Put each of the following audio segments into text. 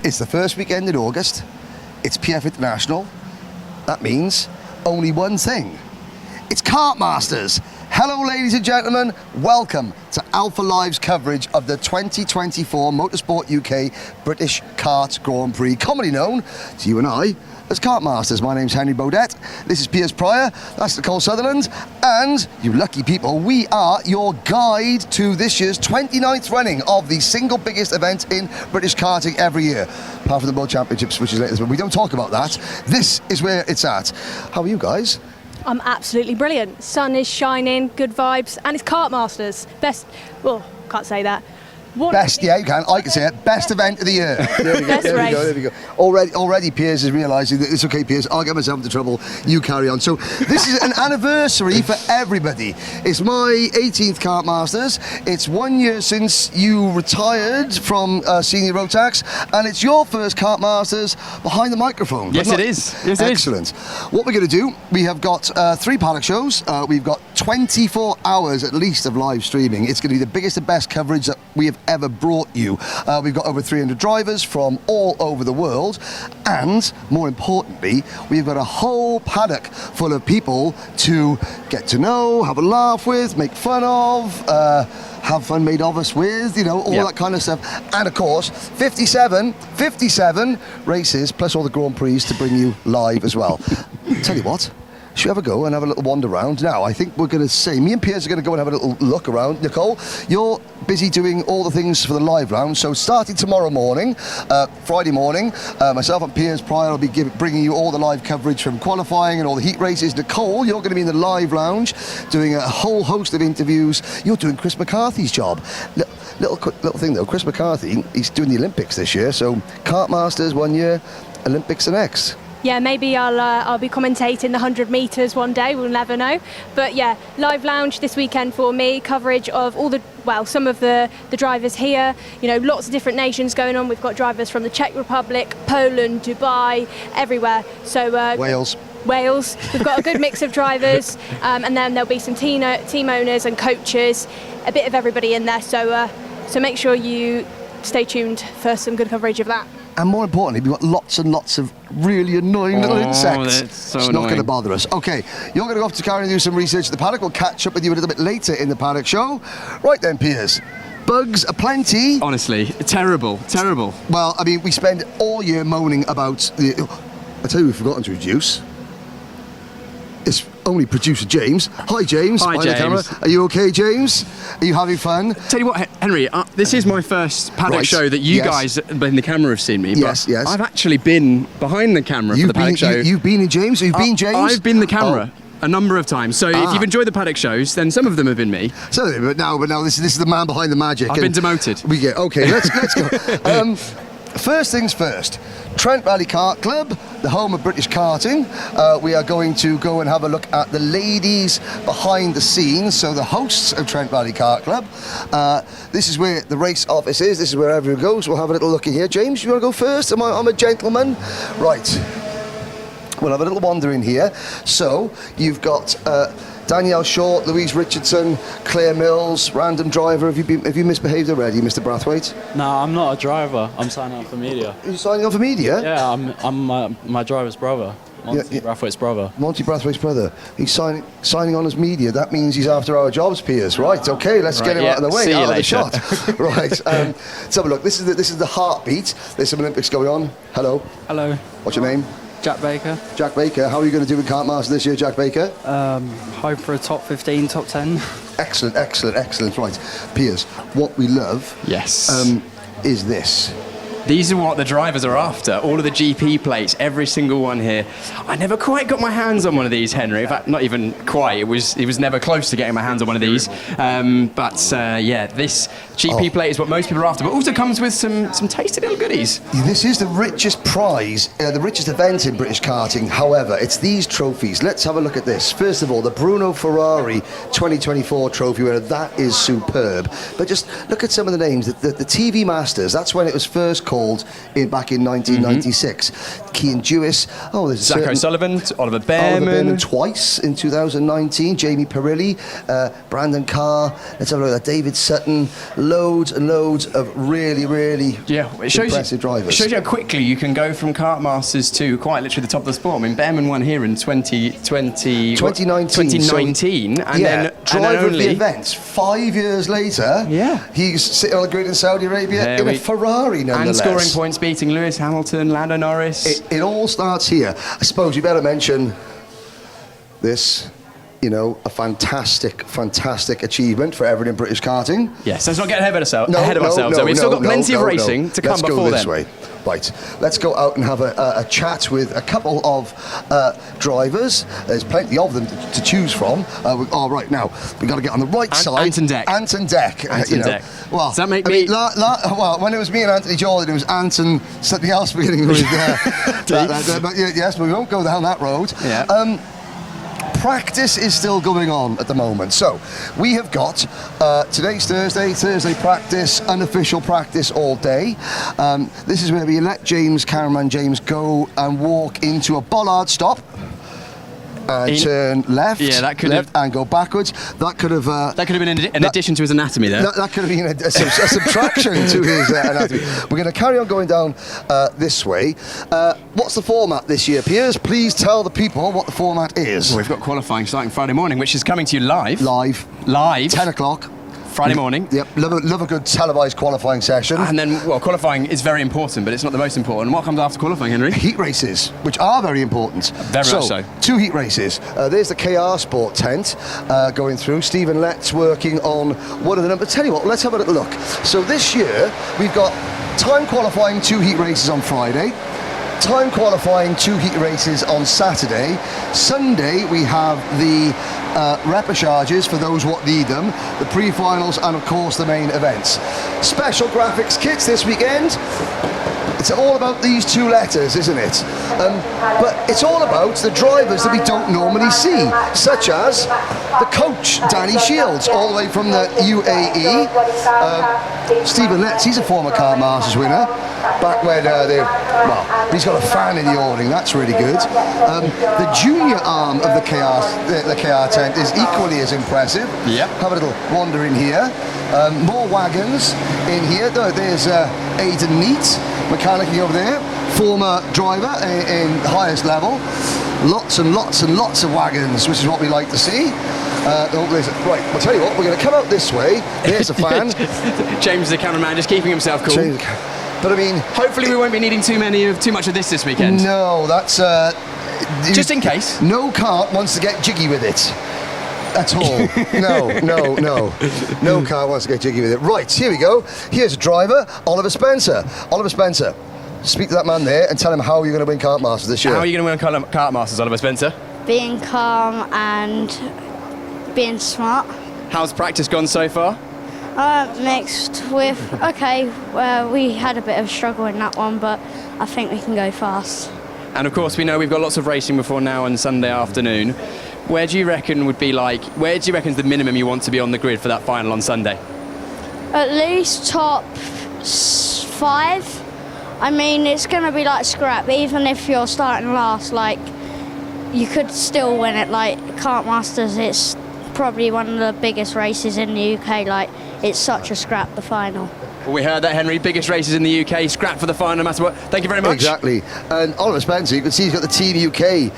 It's the first weekend in August. It's PF International. That means only one thing. It's Kartmasters. Hello, ladies and gentlemen. Welcome to Alpha Live's coverage of the 2024 Motorsport UK British Kart Grand Prix, commonly known to you and I as Kartmasters. My name's Henry Baudet. This is Piers Pryor. That's Nicole Sutherland. And, you lucky people, we are your guide to this year's 29th running of the single biggest event in British karting every year. Apart from the World Championships, which is later, but we don't talk about that. This is where it's at. How are you guys? I'm absolutely brilliant. Sun is shining, good vibes, and it's Kartmasters. Best, well, can't say that. Best, yeah, you can. I can say it. Best event of the year. There we go. Best There we race. go. There we go. Already, Piers is realising that it's okay, Piers. I'll get myself into trouble. You carry on. So this is an anniversary for everybody. It's my 18th Kartmasters. It's 1 year since you retired from senior road tax, and it's your first Kartmasters behind the microphone. Yes, it is. Yes, it is. Excellent. What we're going to do? We have got 3 Paddock shows. We've got 24 hours at least of live streaming. It's going to be the biggest and best coverage that we have ever brought you. We've got over 300 drivers from all over the world, and more importantly, we've got a whole paddock full of people to get to know, have a laugh with, make fun of, have fun made of us with, you know, all that kind of stuff. And of course, 57 races plus all the Grand Prix to bring you live as well. Tell you what, should we have a go and have a little wander around? Now, I think we're going to say, me and Piers are going to go and have a little look around. Nicole, you're busy doing all the things for the live round, so starting tomorrow morning, Friday morning, myself and Piers Pryor will be bringing you all the live coverage from qualifying and all the heat races. Nicole, you're going to be in the live lounge doing a whole host of interviews. You're doing Chris McCarthy's job. Little thing though, Chris McCarthy, he's doing the Olympics this year, so Kartmasters 1 year, Olympics the next. Yeah, maybe I'll be commentating the 100 metres one day, we'll never know. But yeah, live lounge this weekend for me, coverage of all the, well, some of the drivers here, you know, lots of different nations going on. We've got drivers from the Czech Republic, Poland, Dubai, everywhere. So Wales, we've got a good mix of drivers, and then there'll be some team owners and coaches, a bit of everybody in there. So make sure you stay tuned for some good coverage of that. And more importantly, we've got lots and lots of really annoying little insects. That's so it's annoying. not going to bother us. Okay, you're going to go off to Karen and do some research at the paddock. We'll catch up with you a little bit later in the paddock show. Right then, Piers. Bugs aplenty. Honestly, terrible. Well, I mean, we spend all year moaning about the... I tell you, we've forgotten to introduce. It's only producer James. Hi, James. Hi, behind the James. camera. Are you okay, James? Are you having fun? Tell you what, Henry, this is my first paddock show that you guys behind the camera have seen me. Yes. I've actually been behind the camera for the paddock show. You've been in James? You've been James? I've been the camera. A number of times. So if you've enjoyed the paddock shows, then some of them have been me. So, but now this is the man behind the magic. I've been demoted. Okay, let's go. First things first. Trent Valley Kart Club, the home of British karting. We are going to go and have a look at the ladies behind the scenes, so the hosts of Trent Valley Kart Club. This is where the race office is. This is where everyone goes. We'll have a little look in here. James, you want to go first? I'm a gentleman. Right. We'll have a little wander in here. So you've got Danielle Short, Louise Richardson, Claire Mills, random driver. Have you misbehaved already, Mr. Brathwaite? No, I'm not a driver. I'm signing up for media. Are you signing on for media? Yeah, I'm my driver's brother, Monty Brathwaite's brother. Monty Brathwaite's brother. He's signing on as media. That means he's after our jobs, Piers. Right. Okay. Let's get him out of the way. See you out of the later. shot. Right. Let's have a look. This is the heartbeat. There's some Olympics going on. Hello. Hello. What's your name? Jack Baker. Jack Baker. How are you going to do with Kartmasters this year, Jack Baker? Hope for a top 15, top 10. Excellent. Right. Piers, what we love is this. These are what the drivers are after. All of the GP plates, every single one here. I never quite got my hands on one of these, Henry. In fact, not even quite. It was never close to getting my hands on one of these. Yeah, this GP plate is what most people are after, but also comes with some tasty little goodies. This is the richest prize, the richest event in British karting. However, it's these trophies. Let's have a look at this. First of all, the Bruno Ferrari 2024 trophy winner. That is superb. But just look at some of the names. The TV Masters, that's when it was first called. called back in 1996. Kean Dewis, there's Zach O'Sullivan, Oliver Behrman twice in 2019, Jamie Perilli, Brandon Carr, let's have a look at that, David Sutton, loads and loads of really impressive drivers. It shows you how quickly you can go from Kartmasters to quite literally the top of the sport. I mean, Behrman won here in 2019, and then driver of the events. 5 years later, he's sitting on the grid in Saudi Arabia in a Ferrari, nonetheless. And scoring points, beating Lewis Hamilton, Lando Norris. It all starts here. I suppose you better mention this. A fantastic achievement for everyone in British karting. Yes, let's not get ahead of ourselves. We've still got plenty of racing to come before then. Let's go this way. Right, let's go out and have a chat with a couple of drivers. There's plenty of them to choose from. Right, now, we've got to get on the right side. Anton Deck. Anton Deck. Well, does that make me... well, when it was me and Anthony Jordan, it was Anton something else beginning with... yes, but we won't go down that road. Yeah. Practice is still going on at the moment. So we have got today's Thursday practice, unofficial practice all day. This is where we let cameraman James go and walk into a bollard stop. Turn left, and go backwards. That could have been an addition to his anatomy there. That could have been a subtraction to his anatomy. We're going to carry on going down this way. What's the format this year, Piers? Please tell the people what the format is. Well, we've got qualifying starting Friday morning, which is coming to you live. Live. 10 o'clock. Friday morning. Yep, love a good televised qualifying session. And then, qualifying is very important, but it's not the most important. What comes after qualifying, Henry? Heat races, which are very important. Very much so. 2 heat races. There's the KR Sport tent going through. Stephen Lett's working on one of the numbers. Tell you what, let's have a little look. So this year, we've got time qualifying 2 heat races on Friday. Time qualifying 2 heat races on Saturday. Sunday we have the repêchages for those what need them, the pre-finals, and of course the main events. Special graphics kits this weekend. It's all about these 2 letters, isn't it? But it's all about the drivers that we don't normally see, such as the coach, Danny Shields, all the way from the UAE. Stephen Letts, he's a former Kartmasters winner. Back when he's got a fan in the awning, that's really good. The junior arm of the KR tent is equally as impressive. Yep. Have a little wander in here. More wagons in here. There's Aidan Neat, mechanically over there, former driver in highest level. Lots and lots and lots of wagons, which is what we like to see. Right, I'll tell you what, we're going to come out this way. There's a fan. James, the cameraman, just keeping himself cool. But I mean, hopefully we won't be needing too much of this weekend. No, that's just in case. No kart wants to get jiggy with it. At all. No car wants to get jiggy with it. Right, here we go. Here's a driver, Oliver Spencer. Oliver Spencer, speak to that man there and tell him how you're going to win Kartmasters this year. How are you going to win Kartmasters, Oliver Spencer? Being calm and being smart. How's practice gone so far? Mixed with, we had a bit of a struggle in that one, but I think we can go fast. And of course, we know we've got lots of racing before now on Sunday afternoon. Where do you reckon is the minimum you want to be on the grid for that final on Sunday? At least top 5. I mean, it's going to be like scrap. Even if you're starting last, you could still win it. Kartmasters, it's probably one of the biggest races in the UK. It's such a scrap, the final. Well, we heard that, Henry. Biggest races in the UK, scrap for the final no matter what. Thank you very much. Exactly. And Oliver Spencer, you can see he's got the Team UK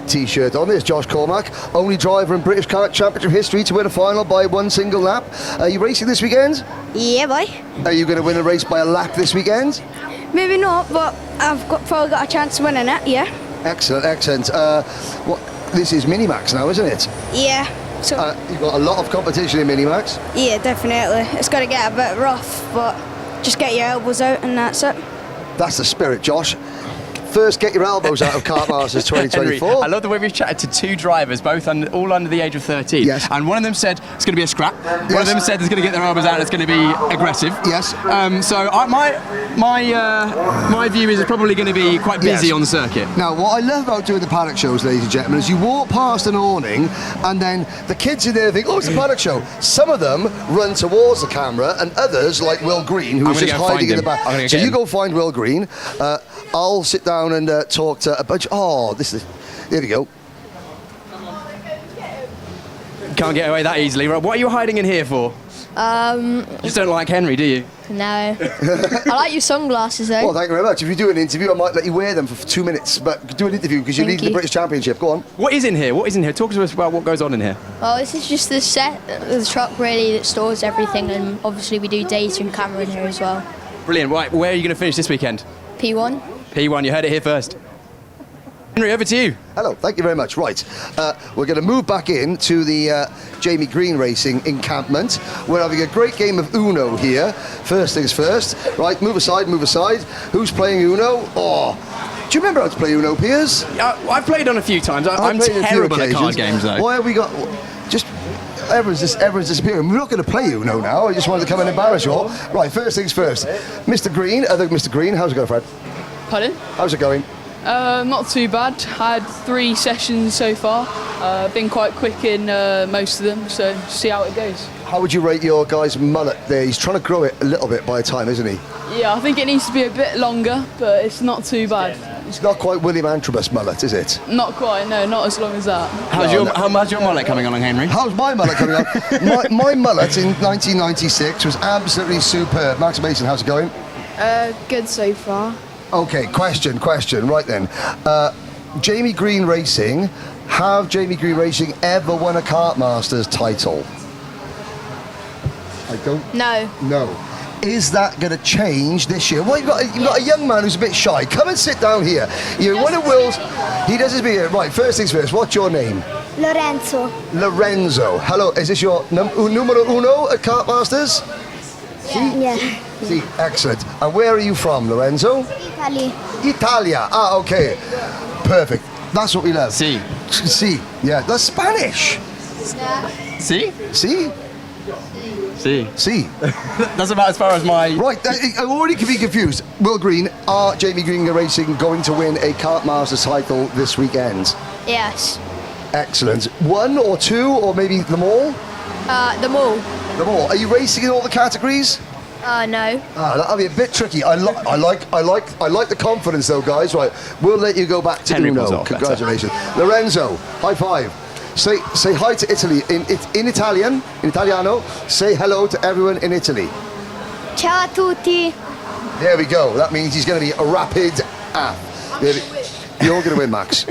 t-shirt on. There's Josh Cormack, only driver in British Kart Championship history to win a final by 1 single lap. Are you racing this weekend? Yeah, boy. Are you going to win a race by a lap this weekend? Maybe not, but I've probably got a chance of winning it, yeah. Excellent. This is Minimax now, isn't it? Yeah. So you've got a lot of competition in Minimax. Yeah, definitely. It's got to get a bit rough, but just get your elbows out and that's it. That's the spirit, Josh. First, get your elbows out of Kartmasters 2024. Henry, I love the way we've chatted to 2 drivers, both all under the age of 13. Yes. And one of them said it's going to be a scrap. One of them said there's going to get their elbows out and it's going to be aggressive. Yes. My view is it's probably going to be quite busy Yes. on the circuit. Now, what I love about doing the paddock shows, ladies and gentlemen, is you walk past an awning and then the kids in there think, oh, it's a paddock show. Some of them run towards the camera and others, like Will Green, who's gonna just go hiding find in the him. back. I'm gonna So get you him. go find Will Green. I'll sit down and talk to a bunch. Oh, there we go. Can't get away that easily. Right, what are you hiding in here for? You just don't like Henry, do you? No. I like your sunglasses though. Well, thank you very much. If you do an interview, I might let you wear them for 2 minutes, but do an interview because you're Thank leading the you. British Championship. Go on. What is in here? What is in here? Talk to us about what goes on in here. Well, this is just the set, the truck really that stores everything, and obviously we do data and camera in here as well. Brilliant. Right, where are you going to finish this weekend? P1. P1, you heard it here first. Henry, over to you. Hello, thank you very much. Right, we're going to move back in to the Jamie Green Racing encampment. We're having a great game of Uno here. First things first. Right, move aside, move aside. Who's playing Uno? Oh, do you remember how to play Uno, Piers? I've played on a few times. I'm played on a few terrible at card occasions. games, though. Why have we got... Just... Everyone's disappearing. We're not going to play Uno now. I just wanted to come and embarrass you all. Right, first things first. Mr. Green, other Mr. Green, how's it going, Fred? Pardon? How's it going? Not too bad. I had 3 sessions so far. Been quite quick in most of them, so see how it goes. How would you rate your guy's mullet there? He's trying to grow it a little bit by the time, isn't he? Yeah, I think it needs to be a bit longer, but it's not too bad. It's not quite William Antrobus mullet, is it? Not quite, no, not as long as that. How's your mullet coming along, Henry? How's my mullet coming on? my mullet in 1996 was absolutely superb. Max Mason, how's it going? Good so far. Okay, question. Right then. Jamie Green Racing, have Jamie Green Racing ever won a Kartmasters title? I don't know. Is that going to change this year? Well, you've got a young man who's a bit shy. Come and sit down here. You're one of Will's... He does his video. Right, first things first. What's your name? Lorenzo. Lorenzo. Hello, is this your numero uno at Kartmasters? Yeah. See, excellent. And where are you from, Lorenzo? Italy. Italia. Ah, okay. Perfect. That's what we love. See. See. Yeah, that's Spanish. See? See? See. See. That's about as far as my... Right, I already can be confused. Will Green, are Jamie Green Racing going to win a Kartmasters title this weekend? Yes. Excellent. 1 or 2 or maybe them all? Them all. Them all. Are you racing in all the categories? No. That'll be a bit tricky. I like the confidence though, guys. Right, we'll let you go back to Henry pulls Uno. off Congratulations, Lorenzo. High five. Say hi to Italy in Italian, in Italiano. Say hello to everyone in Italy. Ciao a tutti. There we go. That means he's going to be a rapid You're going to win, Max.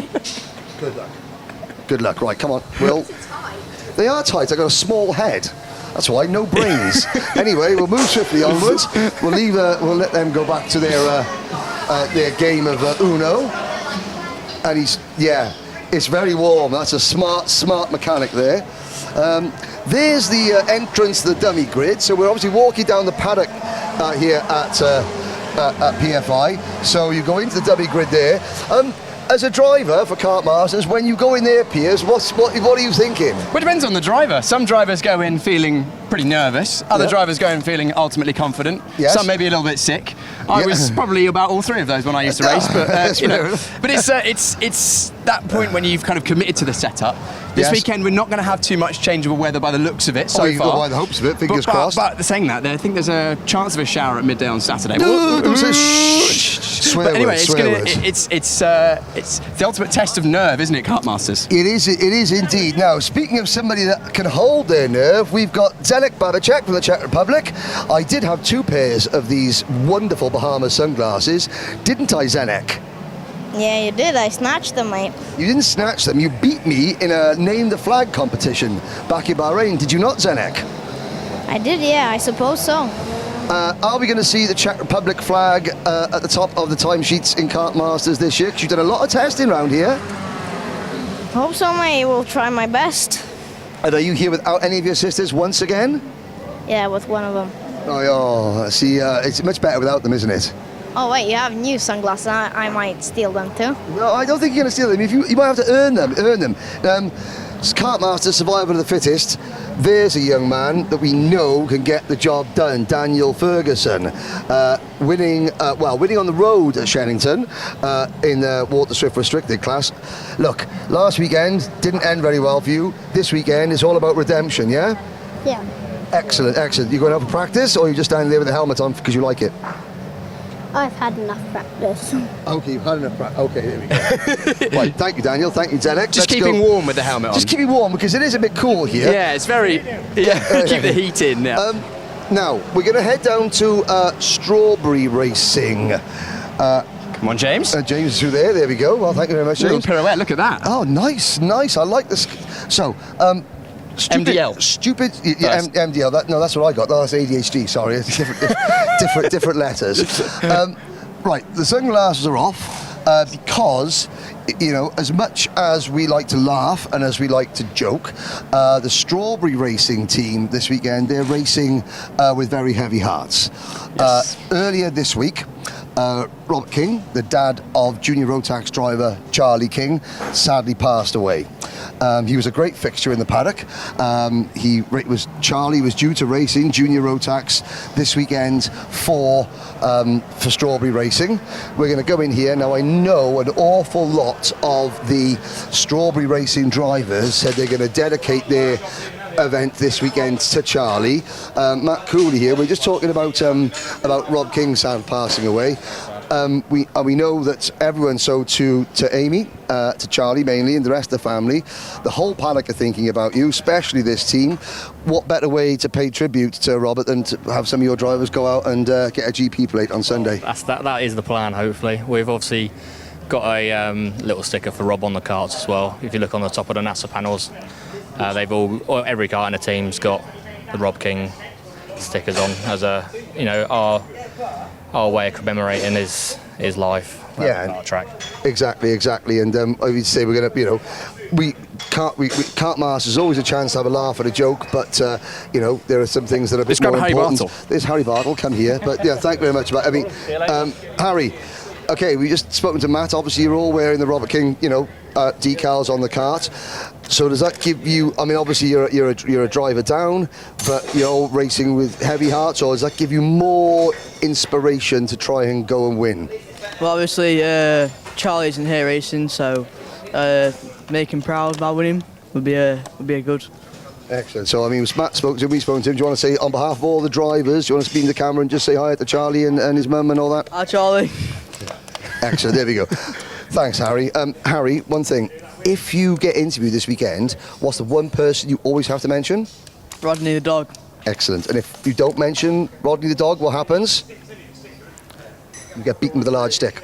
Good luck. Good luck. Right, come on, Will. They are tight. I got a small head. That's why, no brains. Anyway, we'll move swiftly onwards. We'll let them go back to their game of Uno. And it's very warm. That's a smart mechanic there. There's the entrance to the dummy grid. So we're obviously walking down the paddock here at PFI. So you go into the dummy grid there. As a driver for Kartmasters, when you go in there, Piers, what are you thinking? Well, it depends on the driver. Some drivers go in feeling pretty nervous. Other drivers go in feeling ultimately confident. Yes. Some maybe a little bit sick. I was probably about all 3 of those when I used to race. But but it's that point when you've kind of committed to the setup. This weekend we're not going to have too much changeable weather by the looks of it so you've far. got by the hopes of it. Fingers crossed. But saying that, I think there's a chance of a shower at midday on Saturday. Swear But anyway, words. it's the ultimate test of nerve, isn't it, Kartmasters? It is indeed. Now, speaking of somebody that can hold their nerve, we've got Zdeněk Babacek from the Czech Republic. I did have 2 pairs of these wonderful Bahamas sunglasses, didn't I, Zdeněk? Yeah, you did. I snatched them, mate. You didn't snatch them. You beat me in a Name the Flag competition back in Bahrain. Did you not, Zdeněk? I did, yeah, I suppose so. Are we going to see the Czech Republic flag at the top of the timesheets in Kartmasters this year? Because you've done a lot of testing around here. Hope so, mate. Will try my best. And are you here without any of your sisters once again? Yeah, with one of them. Oh, see, it's much better without them, isn't it? Oh, wait, you have new sunglasses. I might steal them too. No, I don't think you're going to steal them. You might have to earn them. It's Kartmasters, survival of the fittest. there's a young man that we know can get the job done, Daniel Ferguson, winning on the road at Shennington in the Water Swift Restricted class. Look, last weekend didn't end very well for you. This weekend is all about redemption, yeah? Yeah. Excellent, excellent. You going out for practice, or you just standing there with the helmet on because you like it? I've had enough practice. Okay, you've had enough practice. Okay, there we go. Right, thank you, Daniel. Thank you, Zedek. Just keeping warm with the helmet on. Just keep it warm because it is a bit cool here. Yeah, it's very... Yeah, keep the heat in. Yeah. Now, we're going to head down to strawberry racing. Come on, James. James is through there. There we go. Well, thank you very much, James. Little pirouette, look at that. Oh, nice, nice. I like this. So, MDL. Stupid. Yeah, MDL. That's what I got. That's ADHD. Sorry, it's different letters. Right, the sunglasses are off because, you know, as much as we like to laugh and as we like to joke, the strawberry racing team this weekend, they're racing with very heavy hearts. Yes. Earlier this week, Robert King, the dad of junior road tax driver Charlie King, sadly passed away. He was a great fixture in the paddock. Charlie was due to racing junior road tax this weekend for strawberry racing. We're going to go in here now. I know an awful lot of the strawberry racing drivers said they're going to dedicate their event this weekend to Charlie. Matt Cooley here. We're just talking about Rob King's passing away. We know that everyone, so to Amy, to Charlie mainly, and the rest of the family, the whole paddock are thinking about you, especially this team. What better way to pay tribute to Robert than to have some of your drivers go out and get a GP plate on Sunday? That is the plan, hopefully. We've obviously got a little sticker for Rob on the karts as well. If you look on the top of the NASA panels, every car in the team's got the Rob King stickers on as our way of commemorating his life. Our track. Exactly. And I would say we're going to, Kartmasters is always a chance to have a laugh and a joke, but there are some things that are a bit more important. There's Harry Bartle, come here. But yeah, thank you very much. Harry. Okay, we just spoken to Matt. Obviously, you're all wearing the Robert King, decals on the kart. So does that give you? I mean, obviously you're a driver down, but you're all racing with heavy hearts. Or does that give you more inspiration to try and go and win? Well, obviously Charlie isn't here racing, so make him proud by winning would be a good. Excellent. So I mean, Matt spoke to him, we spoke to him. Do you want to say on behalf of all the drivers? Do you want to speak to the camera and just say hi to Charlie and his mum and all that? Hi, Charlie. Excellent, there we go. Thanks, Harry. Harry, one thing. If you get interviewed this weekend, what's the one person you always have to mention? Rodney the dog. Excellent. And if you don't mention Rodney the dog, what happens? You get beaten with a large stick.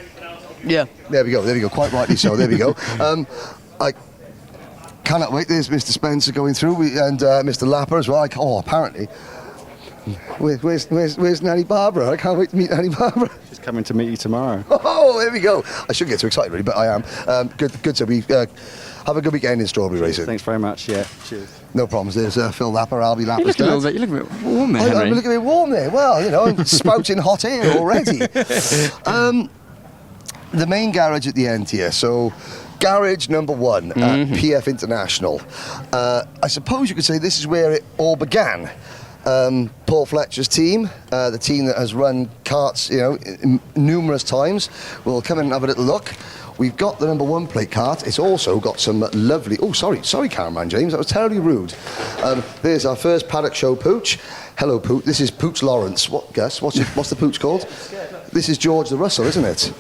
Yeah. There we go. Quite rightly so. There we go. I cannot wait. There's Mr. Spencer going through and Mr. Lapper as well. Apparently. Where's Nanny Barbara? I can't wait to meet Nanny Barbara. She's coming to meet you tomorrow. Oh, there we go. I shouldn't get too excited really, but I am. Good. So we have a good weekend in strawberry racing. Thanks very much. Yeah. Cheers. No problems. There's Phil Lapper, Albie Lapper. You look a bit warm there, Henry. I'm looking a bit warm there. Well, I'm spouting hot air already. The main garage at the end here. So, garage number 1 at PF International. I suppose you could say this is where it all began. Paul Fletcher's team, the team that has run karts, numerous times. We'll come in and have a little look. We've got the number 1 plate kart. It's also got some lovely... Oh, sorry, cameraman James. That was terribly rude. There's our first paddock show pooch. Hello, Pooch. This is Pooch Lawrence. What, Gus? What's the pooch called? This is George the Russell, isn't it?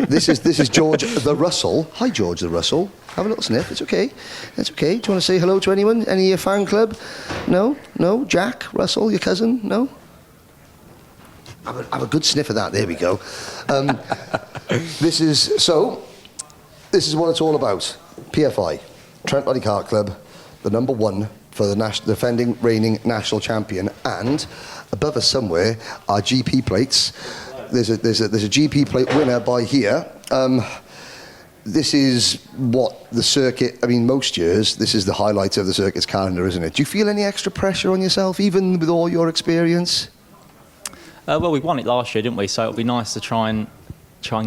This is George the Russell. Hi, George the Russell. Have a little sniff. It's okay. It's okay. Do you want to say hello to anyone? Any fan club? No? Jack Russell, your cousin? No? Have a good sniff of that. There we go. This is what it's all about. PFI, Trent Valley Kart Club, the number 1 for the defending reigning national champion, and above us somewhere are GP plates. There's a GP plate winner by here. This is what the circuit, most years, this is the highlight of the circuit's calendar, isn't it? Do you feel any extra pressure on yourself, even with all your experience? Well, we won it last year, didn't we? So it'll be nice to try and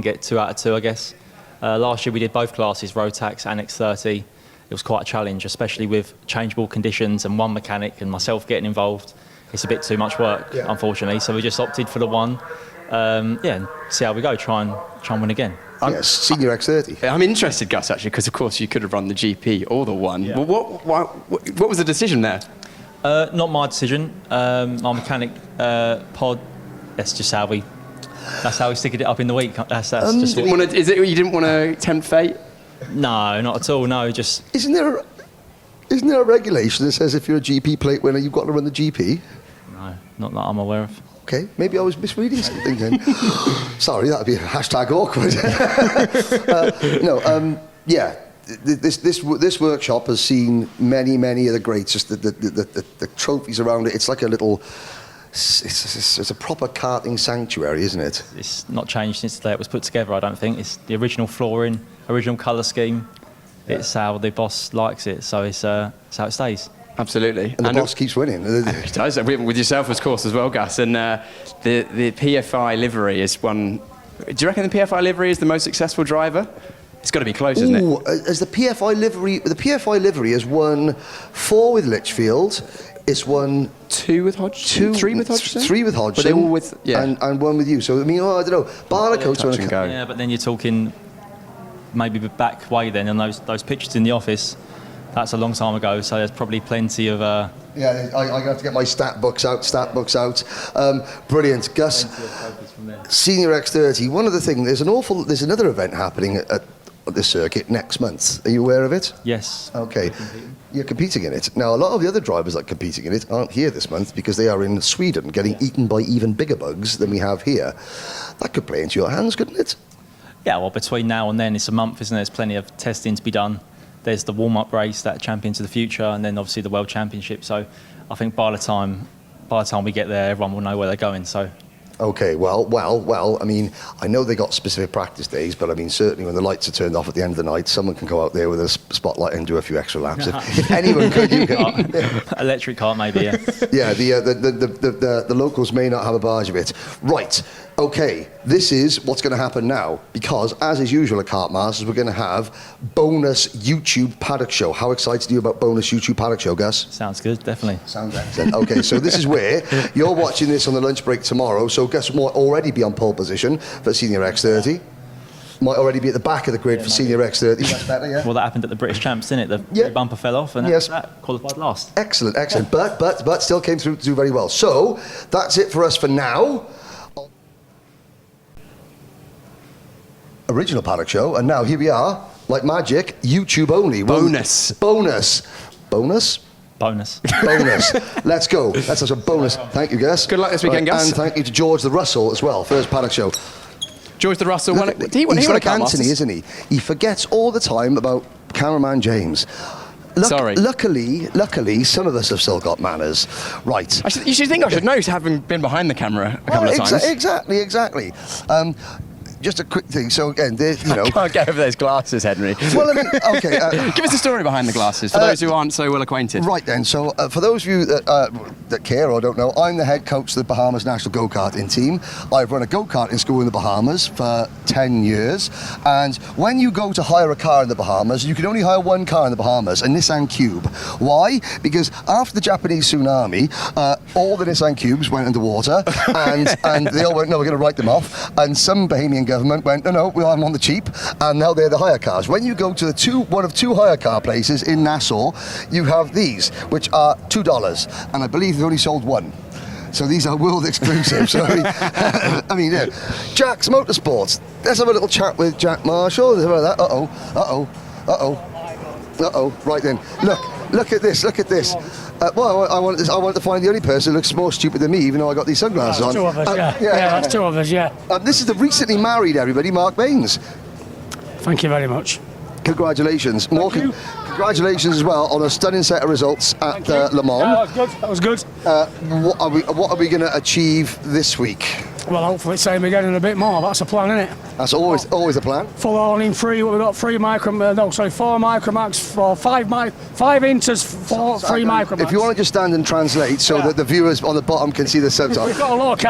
get 2 out of 2, I guess. Last year we did both classes, road tax and X30. it was quite a challenge, especially with changeable conditions and one mechanic and myself getting involved. It's a bit too much work, unfortunately. So we just opted for the one. And see how we go. Try and win again. Yes, Senior X30. I'm interested, Gus, actually, because of course you could have run the GP or the one. Yeah. Well, what was the decision there? Not my decision. My mechanic, Pod. That's how we sticking it up in the week. That's just. You didn't want to tempt fate? No, not at all. No, just. Isn't there a regulation that says if you're a GP plate winner, you've got to run the GP? No, not that I'm aware of. Okay, maybe I was misreading something then. Sorry, that'd be # awkward. This workshop has seen many of the greats. Just the trophies around it. It's like a little. It's a proper karting sanctuary, isn't it? It's not changed since the day it was put together. I don't think it's the original flooring, original colour scheme. Yeah. It's how the boss likes it, so it's how it stays. Absolutely. And the boss keeps winning. He does. With yourself, of course, as well, Gus. And the PFI livery is one. Do you reckon the PFI livery is the most successful driver? It's got to be close, isn't it? As the PFI livery has won 4 with Lichfield. It's won 2 with Hodgson. 3 with Hodgson. 3 with Hodgson. But they all with and 1 with you. So I mean, I don't know. Barnacote's touch and go. Yeah, but then you're talking maybe back way then, and those pictures in the office. That's a long time ago, so there's probably plenty of. Yeah, I have to get my stat books out. Brilliant, Gus. Senior X30. One other thing, there's another event happening at the circuit next month. Are you aware of it? Yes. Okay. You're competing in it. Now, a lot of the other drivers that are competing in it aren't here this month because they are in Sweden getting eaten by even bigger bugs than we have here. That could play into your hands, couldn't it? Yeah, well, between now and then, it's a month, isn't there? There's plenty of testing to be done. There's the warm-up race, that Champions of the Future, and then obviously the World Championship. So I think by the time we get there, everyone will know where they're going. So. Okay, well, I mean, I know they got specific practice days, but I mean, certainly when the lights are turned off at the end of the night, someone can go out there with a spotlight and do a few extra laps. If anyone could, you can. Electric car, maybe, yeah. Yeah, the locals may not have a barge of it. Right, okay, this is what's going to happen now, because as is usual at Kartmasters, we're going to have bonus YouTube Paddock Show. How excited are you about bonus YouTube Paddock Show, Gus? Sounds good, definitely. Sounds excellent. Okay, so this is where you're watching this on the lunch break tomorrow, so Gus might already be on pole position for Senior X30. Might already be at the back of the grid for Senior X30. That's better, yeah? Well, that happened at the British Champs, didn't it? The bumper fell off, and that qualified last. Excellent. But still came through to do very well. So that's it for us for now. Original Paddock Show, and now here we are, like magic, YouTube only. Bonus. Let's go. Let's have some bonus. Thank you, Gus. Good luck this weekend, Gus. And thank you to George the Russell as well, first Paddock Show. George the Russell. He's like Anthony, isn't he? He forgets all the time about cameraman James. Sorry. Luckily, some of us have still got manners. Right. You should think I should know, having been behind the camera a couple of times. Exactly. Just a quick thing. So again, I can't get over those glasses, Henry. Well, I mean, okay. Give us a story behind the glasses for those who aren't so well acquainted. Right then. So for those of you that care or don't know, I'm the head coach of the Bahamas National Go-Karting team. I've run a go-karting school in the Bahamas for 10 years. And when you go to hire a car in the Bahamas, you can only hire one car in the Bahamas, a Nissan Cube. Why? Because after the Japanese tsunami, all the Nissan Cubes went underwater, and they all went, no, we're going to write them off. And some Bahamian government went, no, we'll have them on the cheap, and now they're the hire cars. When you go to one of 2 hire car places in Nassau, you have these, which are $2, and I believe they've only sold 1. So these are world exclusive. So I mean, yeah. Jack's Motorsports. Let's have a little chat with Jack Marshall. Right then, look at this. Well, I want to find the only person who looks more stupid than me, even though I got these sunglasses on. 2 of us, that's 2 of us, yeah. This is the recently married, everybody, Mark Baines. Thank you very much. Congratulations. Congratulations as well on a stunning set of results at Le Mans. That was good. What are we going to achieve this week? Well, hopefully same again and a bit more. That's the plan, isn't it? That's always the plan. Full awning, we've got 4 micromax for 5 inters for 3 micromax. If you want to just stand and translate so that the viewers on the bottom can see the subtitles. We've got a lot of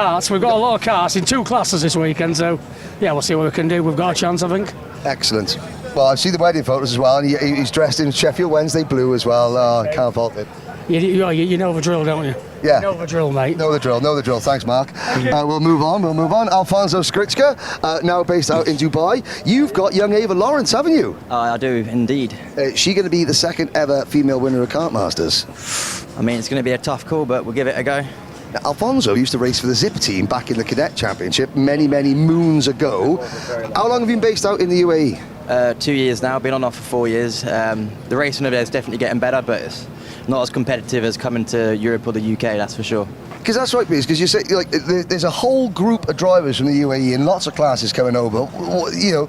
karts in 2 classes this weekend, so yeah, we'll see what we can do. We've got a chance, I think. Excellent. Well, I've seen the wedding photos as well, and he's dressed in Sheffield Wednesday blue as well. Oh, I can't fault it. You know the drill, don't you? Yeah. You know the drill, mate. Know the drill. Thanks, Mark. We'll move on. Alfonso Skritska, now based out in Dubai. You've got young Ava Lawrence, haven't you? I do, indeed. Is she going to be the second ever female winner of Kartmasters? I mean, it's going to be a tough call, but we'll give it a go. Now, Alfonso used to race for the Zip team back in the Cadet Championship many, many moons ago. How long have you been based out in the UAE? 2 years now, been on off for 4 years. The racing over there is definitely getting better, but it's not as competitive as coming to Europe or the UK, that's for sure. Because that's right, Piers, because you say, like, there's a whole group of drivers from the UAE and lots of classes coming over. You know,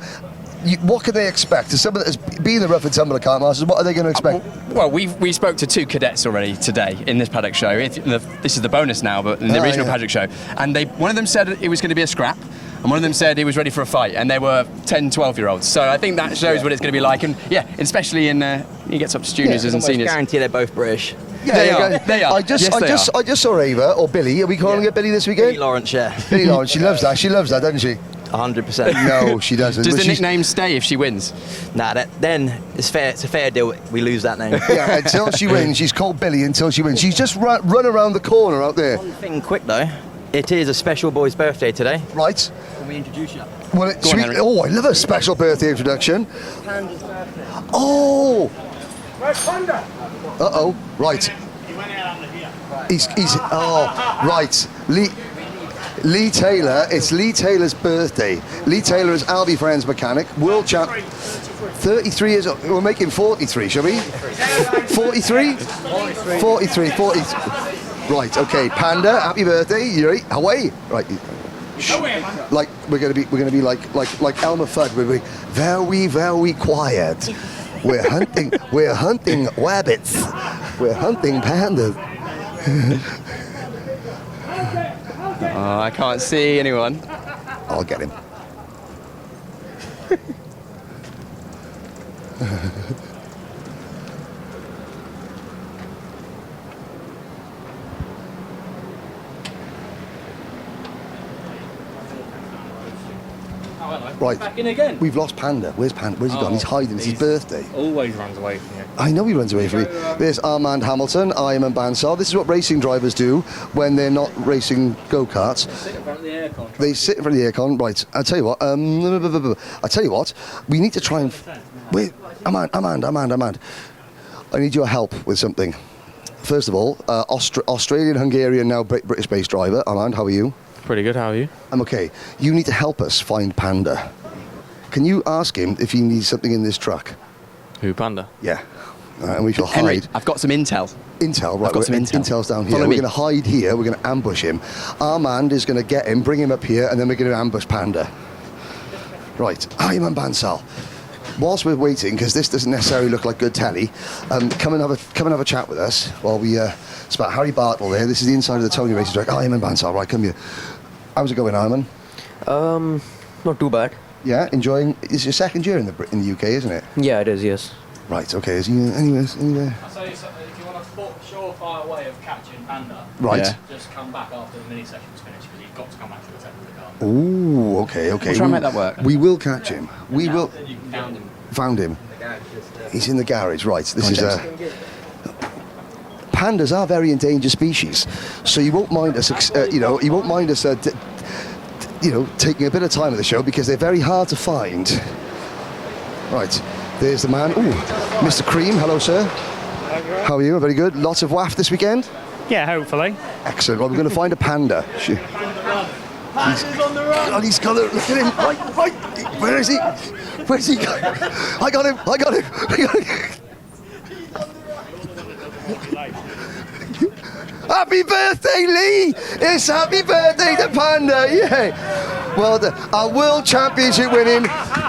what can they expect? As someone that has been the rough and tumble of Kartmasters, what are they going to expect? Well, we spoke to 2 cadets already today in this Paddock show. This is the bonus now, but in the original Paddock show. And one of them said it was going to be a scrap, and one of them said he was ready for a fight, and they were 10, 12-year-olds. So I think that shows what it's going to be like, and especially in he gets up to juniors and seniors. I guarantee they're both British. Yeah, they are. I just saw Ava, or Billy. Are we calling her Billy this weekend? Billy Lawrence, yeah. Billy Lawrence, she loves that, doesn't she? 100%. No, she doesn't. Does the nickname stay if she wins? Nah, then it's fair. It's a fair deal. We lose that name. Yeah, until she wins, she's called Billy until she wins. She's just run around the corner out there. One thing quick though, it is a special boy's birthday today. Right. Can we introduce you? Well, I love a special birthday introduction. Panda's birthday. Oh. Uh-oh. Right. He's right. Lee Taylor, it's Lee Taylor's birthday. Lee Taylor is Albie Friends mechanic, world champ. 33 years old. We're making 43, shall we? 43? 43. Right, okay. Panda, happy birthday. You ready? Away. Right. Like we're gonna be like Elmer Fudd. We're very, very quiet. We're hunting rabbits. We're hunting pandas. Oh, I can't see anyone. I'll get him. Right. Back in again. We've lost Panda. Where's Panda? Where's he gone? He's hiding. It's his birthday. Always runs away from you. I know he runs away from me. There's Armand Hamilton, Ayman Bansal. This is what racing drivers do when they're not racing go-karts. They sit in front of the aircon. They sit in front of the aircon. Right. I'll tell you what. We need to try and... Wait. Armand. I need your help with something. First of all, Australian, Hungarian, now British-based driver. Armand, how are you? Pretty good, how are you? I'm okay. You need to help us find Panda. Can you ask him if he needs something in this truck? Who, Panda? Yeah. And we shall Henry, hide. I've got some intel. Intel, right. I've got some intel. Intel's down here. Follow We're me. going to hide here. We're going to ambush him. Armand is going to get him, bring him up here, and then we're going to ambush Panda. Right. Ayman Bansal. Whilst we're waiting, because this doesn't necessarily look like good telly, come and have a chat with us while we... it's about Harry Bartle there. This is the inside of the Tony Racing Track. Ayman Bansal, right, come here. How's it going, Ayman? Not too bad. Yeah, enjoying. It's your second year in the UK, isn't it? Yeah, it is. Yes. Right. Okay. Is he anywhere? So if you want a surefire way of catching Panda, Right. just come back after the mini session's finished because you've got to come back to the centre of the car. Ooh. Okay. We'll try and make that work. We will catch him. We will. You can found him. Found him. He's in the garage. Right. This is pandas are very endangered species, so you won't mind us. You won't mind us. Taking a bit of time at the show because they're very hard to find. Right. There's the man. Ooh, Mr. Cream. Hello, sir. How are you? Very good. Lots of waft this weekend? Yeah, hopefully. Excellent. Well, we're going to find a panda. Panda's on the run. God, he's got it. Look at him. Right. Where is he? Where's he going? I got him. Happy birthday, Lee! It's happy birthday to Panda, yeah! Well done. Our World Championship winning,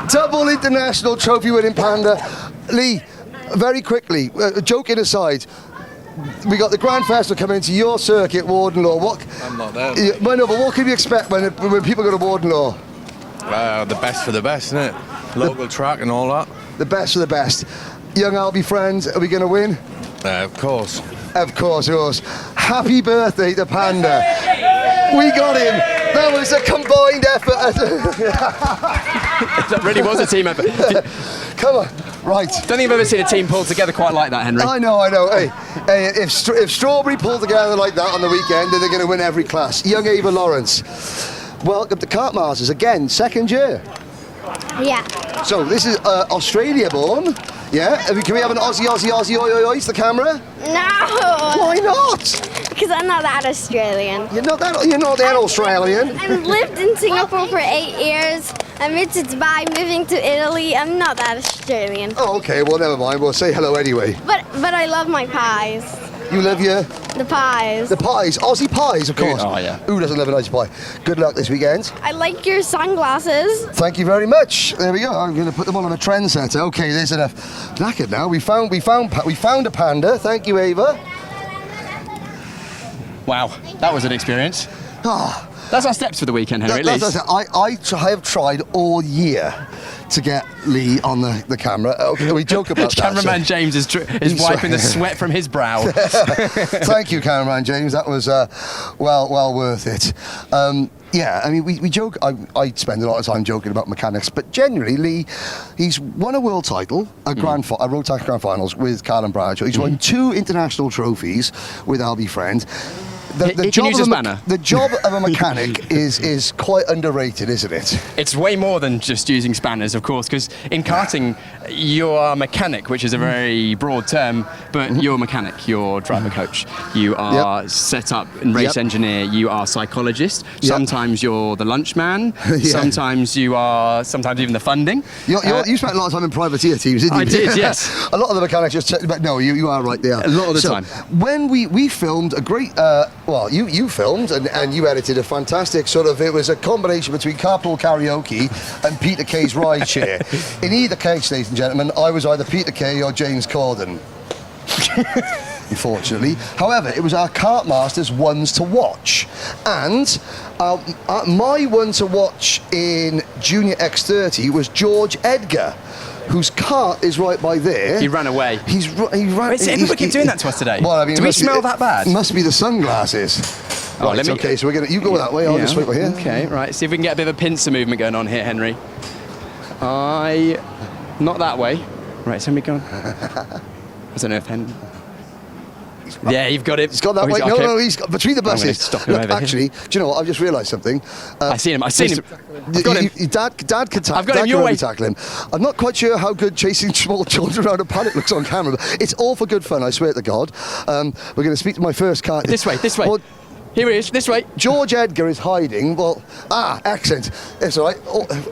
double international trophy winning Panda. Lee, very quickly, joking aside, we got the Grand Festival coming into your circuit, Wardenlaw. I'm not there. Well, no, but what can you expect when people go to Wardenlaw? The best for the best, isn't it? Local track and all that. The best for the best. Young Albie friends, are we going to win? Of course. Of course. Happy birthday to Panda. We got him. That was a combined effort. That really was a team effort. Come on, right. Don't think I've ever seen a team pulled together quite like that, Henry. I know. Hey, if Strawberry pulled together like that on the weekend, then they're going to win every class. Young Ava Lawrence, welcome to Kartmasters again, second year. Yeah. So this is Australia born. Yeah? Can we have an Aussie, oi, oi, oi to the camera? No. Why not? Because I'm not that Australian. You're not that Australian. I've lived in Singapore for 8 years. I moved to Dubai, moving to Italy. I'm not that Australian. Oh, okay. Well, never mind. We'll say hello anyway. But I love my pies. You love your... The pies. The pies. Aussie pies, of course. Oh, yeah. Who doesn't love an Aussie pie? Good luck this weekend. I like your sunglasses. Thank you very much. There we go. I'm going to put them on a trendsetter. Okay, there's enough. Knackered now. We found a panda. Thank you, Ava. Wow, that was an experience. Ah. That's our steps for the weekend, Henry, at least. I have tried all year to get Lee on the camera. Okay, we joke about that. Cameraman James is wiping the sweat from his brow. Thank you, Cameraman James. That was well worth it. Yeah, I mean, we joke. I spend a lot of time joking about mechanics, but generally, Lee, he's won a world title, a road tax grand finals with Carl and Bradshaw. He's won 2 international trophies with Albie Friend. The job of a mechanic is quite underrated, isn't it? It's way more than just using spanners, of course, because in karting, you are a mechanic, which is a very broad term, but you're a mechanic, you're driver coach, you are set up and race engineer, you are psychologist, sometimes you're the lunch man, sometimes you are, sometimes even the funding. You spent a lot of time in privateer teams, didn't you? I did, yes. A lot of the mechanics just, but no, you are right there. A lot of the time. When we filmed a great, well, you filmed and you edited a fantastic sort of, it was a combination between Carpool Karaoke and Peter Kay's Ride Share. In either case, ladies and gentlemen, I was either Peter Kay or James Corden. Unfortunately. However, it was our Kartmasters ones to watch. And my one to watch in Junior X30 was George Edgar, whose cart is right by there. He ran away. He ran. Everybody keep doing that to us today. Well, I mean, do we smell that bad? It must be the sunglasses. Oh, right, okay, so you go that way. I'll just wait here. Okay, right. See if we can get a bit of a pincer movement going on here, Henry. Not that way. Right, so we go. I don't know if Henry. Yeah, you've got it. He's got that way. Okay. No, he's got between the buses. Stop Look, actually, do you know what? I've just realised something. I've seen him. I've got him. Dad can tackle. I've got him your way. Tackle him. I'm not quite sure how good chasing small children around a paddock looks on camera, but it's all for good fun, I swear to God. We're going to speak to my first car. This way. Well, here he is, this way. George Edgar is hiding. Well, accent. It's all right.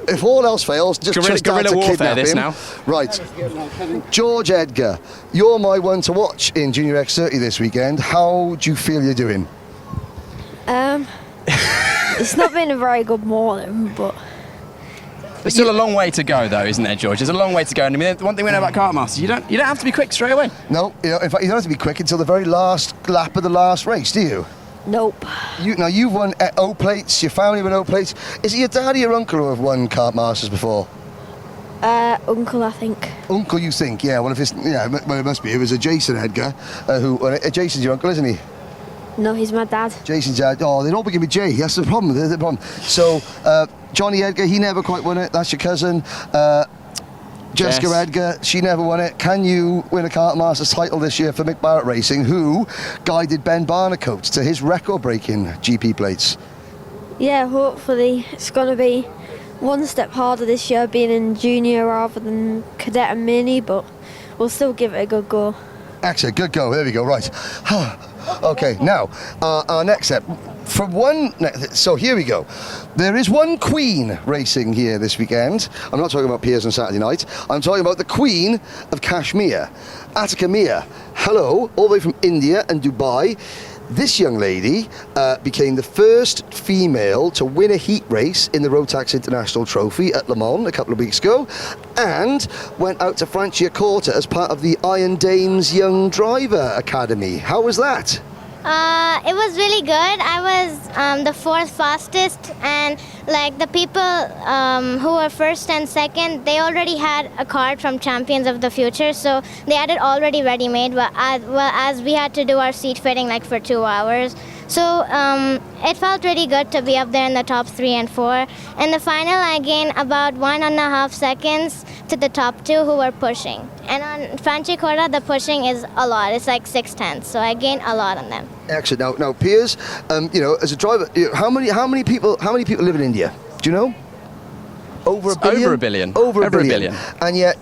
If all else fails, just guerrilla warfare this now. Right. George Edgar, you're my one to watch in Junior X30 this weekend. How do you feel you're doing? It's not been a very good morning, but... There's still a long way to go, though, isn't there, George? There's a long way to go. And I mean, one thing we know about Kartmasters, you don't have to be quick straight away. No, in fact, you don't have to be quick until the very last lap of the last race, do you? Nope. You've won O plates. Your family won O plates. Is it your dad or your uncle who have won Kartmasters before? Uncle, I think. Uncle, you think? Yeah. Well, if it's well, it must be. It was a Jason Edgar who. Jason's your uncle, isn't he? No, he's my dad. Jason's dad. Oh, they all begin with J. That's the problem. That's the problem. So, Johnny Edgar, he never quite won it. That's your cousin. Jessica Edgar, she never won it. Can you win a Kartmasters title this year for Mick Barrett Racing, who guided Ben Barnacote to his record-breaking GP plates? Yeah, hopefully. It's going to be one step harder this year, being in junior rather than cadet and mini, but we'll still give it a good go. Excellent, good go. There we go, right. Okay, now, our next step. So here we go. There is one queen racing here this weekend. I'm not talking about Piers on Saturday night. I'm talking about the Queen of Kashmir, Atika Mir. Hello, all the way from India and Dubai. This young lady became the first female to win a heat race in the Rotax International Trophy at Le Mans a couple of weeks ago, and went out to Franciacorta as part of the Iron Dames Young Driver Academy. How was that? It was really good. I was the 4th fastest, and like the people who were 1st and 2nd, they already had a card from Champions of the Future, so they had it already ready-made. But as we had to do our seat fitting like for 2 hours, So it felt really good to be up there in the top 3 and 4. In the final, I gained about 1.5 seconds to the top 2 who were pushing. And on Franciacorta, the pushing is a lot. It's like 6/10, so I gained a lot on them. Excellent. Now, Piers, as a driver, how many people live in India? Do you know? Over a billion. Over a billion. Over a Over a billion. billion. And yet,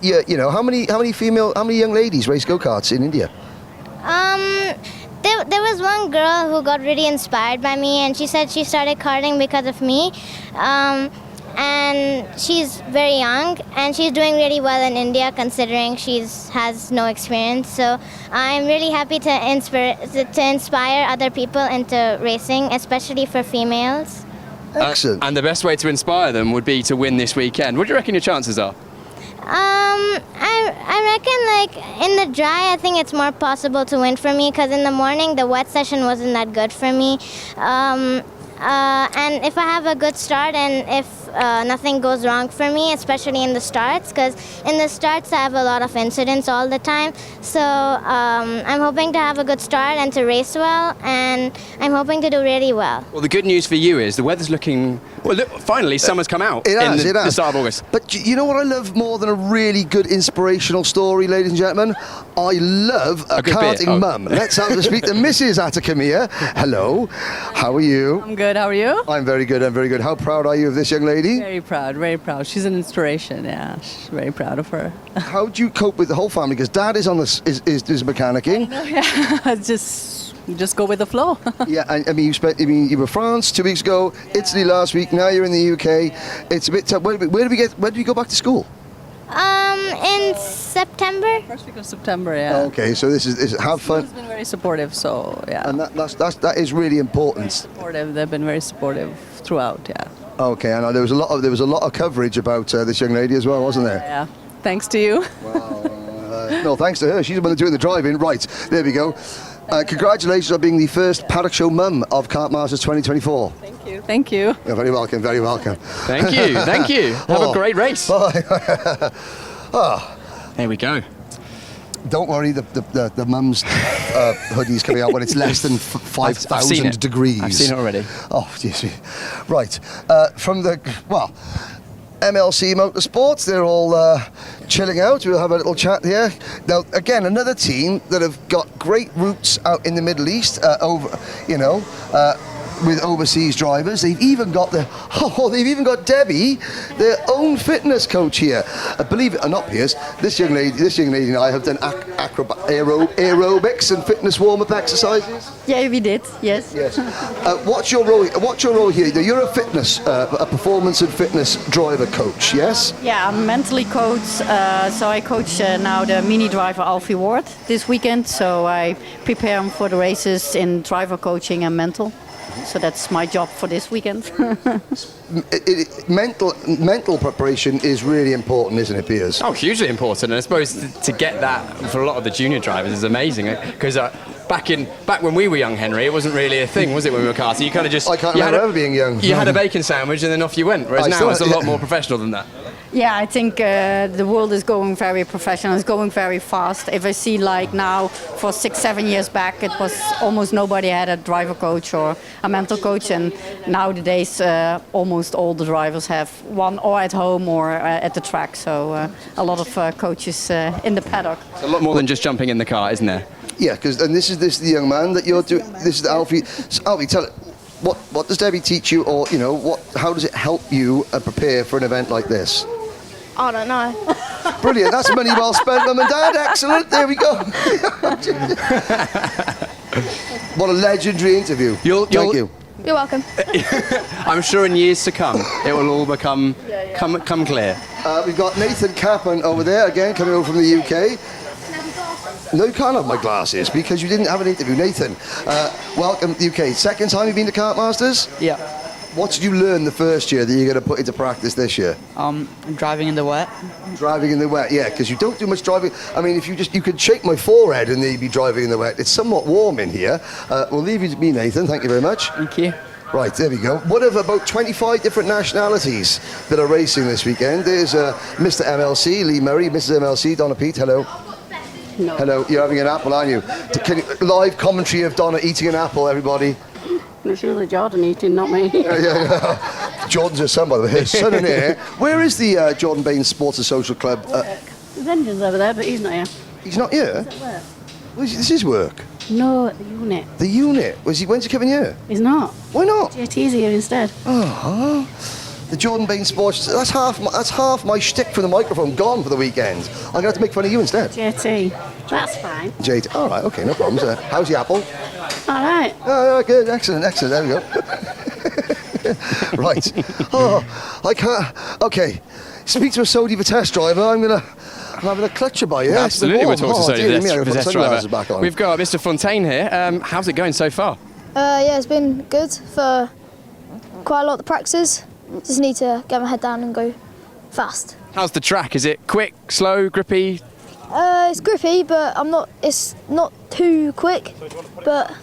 how many young ladies race go-karts in India? There was one girl who got really inspired by me, and she said she started karting because of me. And she's very young, and she's doing really well in India considering has no experience. So I'm really happy to inspire other people into racing, especially for females. Excellent. And the best way to inspire them would be to win this weekend. What do you reckon your chances are? I reckon like in the dry, I think it's more possible to win for me because in the morning the wet session wasn't that good for me. And if I have a good start and if nothing goes wrong for me, especially in the starts, because in the starts I have a lot of incidents all the time. So I'm hoping to have a good start and to race well, and I'm hoping to do really well. Well, the good news for you is the weather's looking... Well, look, finally, summer's come out It has. the start of August. But you know what I love more than a really good inspirational story, ladies and gentlemen? I love a good beer. karting mum. Let's have to speak to Mrs. Atakamia. Hello. How are you? I'm good. How are you? I'm very good. I'm very good. How proud are you of this young lady? Very proud. Very proud. She's an inspiration. Yeah, very proud of her. How do you cope with the whole family? Because Dad is on is mechanicking. Yeah, just go with the flow. Yeah, and you were France 2 weeks ago, Italy last week. Now you're in the UK. It's a bit tough. Where do you go back to school? In September. First week of September, yeah. Okay, so this is have fun. She's been very supportive, so yeah. And that is really important. Supportive. They've been very supportive throughout, yeah. Okay, and there was a lot of coverage about this young lady as well, wasn't there? Yeah. Thanks to you. No, thanks to her. She's the one doing the driving. Right, there we go. Congratulations on being the first Paddock Show mum of Kartmasters 2024. Thank you. Thank you. You're very welcome. Very welcome. Thank you. Thank you. Have a great race. Bye. There we go. Don't worry, the mum's hoodie's coming out when it's less than 5,000 degrees. I've seen it already. Oh, jeez. Right. From the MLC Motorsports, they're all chilling out. We'll have a little chat here. Now, again, another team that have got great roots out in the Middle East, with overseas drivers. They've even got Debbie, their own fitness coach here. Believe it or not, Piers, this young lady and I have done aerobics and fitness warm-up exercises. Yeah, we did. Yes. Yes. What's your role here? You're a performance and fitness driver coach. Yes. Yeah, I'm a mentally coach. So I coach now the mini driver Alfie Ward this weekend. So I prepare him for the races in driver coaching and mental. So that's my job for this weekend. Mental preparation is really important, isn't it, Piers? Oh, hugely important. And I suppose to get that for a lot of the junior drivers is amazing. Because back when we were young, Henry, it wasn't really a thing, was it, when we were karting? You kind of just... I can't remember ever being young. You had a bacon sandwich and then off you went. Whereas now it's a lot more professional than that. Yeah, I think the world is going very professional. It's going very fast. If I see like now, for 6-7 years back, it was almost nobody had a driver coach or a mental coach, and nowadays almost all the drivers have one, or at home or at the track. So a lot of coaches in the paddock. It's a lot more than just jumping in the car, isn't there? Yeah, because this is the young man that you're doing. This is Alfie. So, Alfie, tell it. What does Debbie teach you, or how does it help you prepare for an event like this? I don't know. Brilliant, that's money well spent, Mum and Dad. Excellent, there we go. What a legendary interview. Thank you. You're welcome. I'm sure in years to come, it will all come clear. We've got Nathan Kaplan over there, again, coming over from the UK. No, you can't have my glasses because you didn't have an interview. Nathan, welcome to the UK. Second time you've been to Kartmasters? Yeah. What did you learn the first year that you're going to put into practice this year? Driving in the wet. Driving in the wet, yeah, because you don't do much driving. I mean, if you could shake my forehead and they'd be driving in the wet. It's somewhat warm in here. We'll leave you to me, Nathan. Thank you very much. Thank you. Right, there we go. One of about 25 different nationalities that are racing this weekend. There's Mr. MLC, Lee Murray, Mrs. MLC, Donna Pete, hello. No. Hello, you're having an apple, aren't you? Live commentary of Donna eating an apple, everybody. It's really Jordan eating, not me. Yeah. Jordan's her son, by the way. His son and heir. Where is the Jordan Baines Sports and Social Club? There's engines over there, but he's not here. He's not here? He's at work. Well, this is work. No, at the unit. The unit? When's he coming here? He's not. Why not? JT's here instead. Oh, the Jordan Baines Sports. That's half my shtick for the microphone gone for the weekend. I'm going to have to make fun of you instead. JT. That's fine. JT. All right, okay, no problems. How's the apple? All right. Oh, good, excellent. There we go. Right. Oh, I can't. Okay. Speak to a Sodi for test driver. I'm having a clutcher by you. Absolutely, we're talking to dear me, Sodi I've for got test sunglasses driver. back on. We've got Mr. Fontaine here. How's it going so far? Yeah, it's been good for quite a lot of the practices. Just need to get my head down and go fast. How's the track? Is it quick, slow, grippy? It's grippy, but it's not too quick. But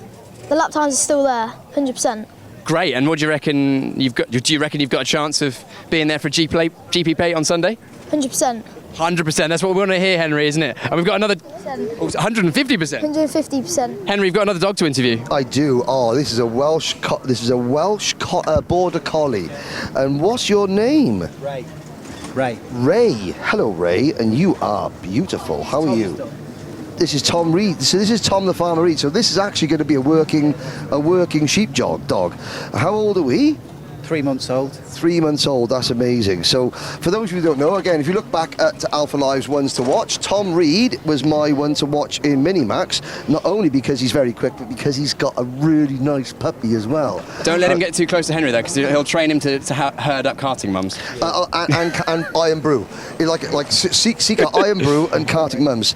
the lap times are still there, 100%. Great. And what do you reckon you've got? Do you reckon you've got a chance of being there for GP plate on Sunday? 100%. 100%. That's what we want to hear, Henry, isn't it? And we've got another 150%. 150%. Henry, you've got another dog to interview. I do. Oh, this is a Welsh border collie. And what's your name? Ray. Ray. Hello, Ray. And you are beautiful. How are you? This is Tom Reed. So this is Tom the Farmer Reed. So this is actually going to be a working sheep dog. How old are we? 3 months old. 3 months old, that's amazing. So, for those of you who don't know, again, if you look back at Alpha Live's ones to watch, Tom Reed was my one to watch in Minimax, not only because he's very quick, but because he's got a really nice puppy as well. Don't let him get too close to Henry, though, because he'll train him to herd up karting mums. And Iron Brew. Seek out Iron Brew and karting mums.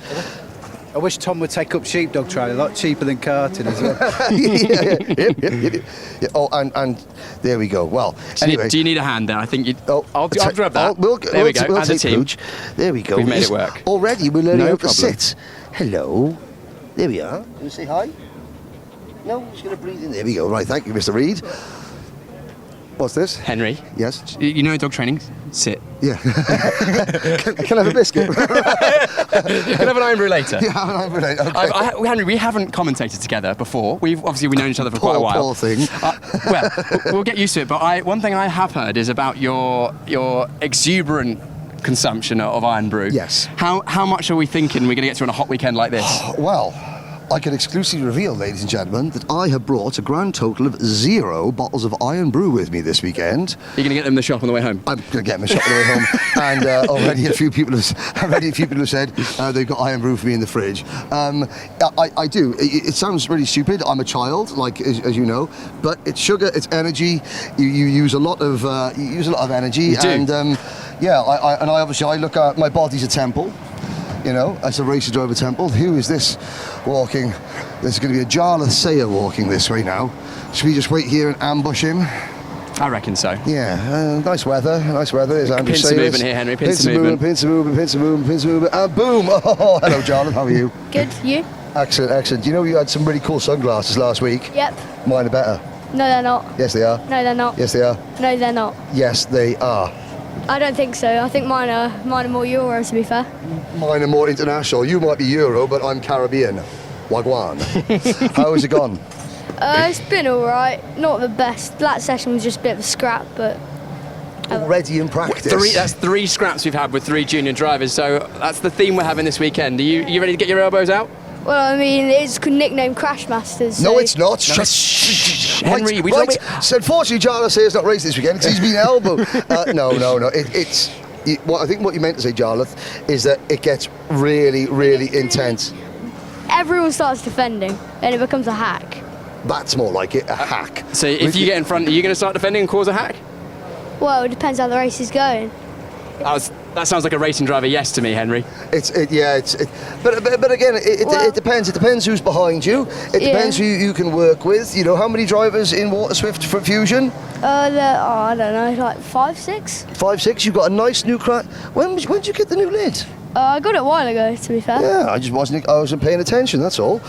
I wish Tom would take up sheepdog training, a lot cheaper than karting as well. Yeah. Oh, and there we go. Well, anyway. Do you need a hand there? I think you. I'll grab that. There we go. As a team. There we go. We've made it work. Already, we're learning how to problem. sit. Hello. There we are. Can you say hi? No, I'm just going to breathe in. There we go. Right, thank you, Mr. Reed. What's this? Henry. Yes? You know dog training? Sit. Yeah. Can I have a biscuit? You can have an Iron Brew later. Yeah, have an Iron Brew later. Okay. Henry, we haven't commentated together before. We've known each other for quite a while. Poor thing. Well, we'll get used to it. But one thing I have heard is about your exuberant consumption of Iron Brew. Yes. How much are we thinking we're going to get to on a hot weekend like this? Well, I can exclusively reveal, ladies and gentlemen, that I have brought a grand total of 0 bottles of Iron Brew with me this weekend. You're going to get them in the shop on the way home? I'm going to get them in the shop on the way home. And already a few people have said they've got Iron Brew for me in the fridge. I do. It sounds really stupid. I'm a child, like as you know, but it's sugar, it's energy. You use a lot of energy. You do. And I look at my body's a temple. You know, as a racer driver temple. Who is this walking? There's going to be a Jarlath Sayer walking this way now. Should we just wait here and ambush him? I reckon so. Yeah, nice weather. There's ambush Pincer movement here, Henry. Pincer movement. And boom! Oh, hello, Jarlath. How are you? Good, you? Excellent. Do you know you had some really cool sunglasses last week? Yep. Mine are better. No, they're not. Yes, they are. No, they're not. Yes, they are. No, they're not. Yes, they are. I don't think so. I think mine are more Euro, to be fair. Mine are more international. You might be Euro, but I'm Caribbean. Wagwan. How has it gone? It's been all right. Not the best. That session was just a bit of a scrap, but... Already in practice. That's 3 scraps we've had with 3 junior drivers, so that's the theme we're having this weekend. Are you ready to get your elbows out? Well, I mean, it's nicknamed Kartmasters. No, it's not. Henry, right. So unfortunately, Jarlath Sayer's not racing this weekend because he's been elbowed. No. I think what you meant to say, Jarlath, is that it gets really, really intense. Everyone starts defending, and it becomes a hack. That's more like it, a hack. So if you get in front, are you going to start defending and cause a hack? Well, it depends how the race is going. That sounds like a racing driver yes to me, Henry. But again, it depends. It depends who's behind you. It depends who you can work with. You know, how many drivers in Water Swift for Fusion? I don't know, like 5, 6. 5, 6. You've got a nice new crack. When did you get the new lid? I got it a while ago, to be fair. Yeah, I wasn't paying attention. That's all.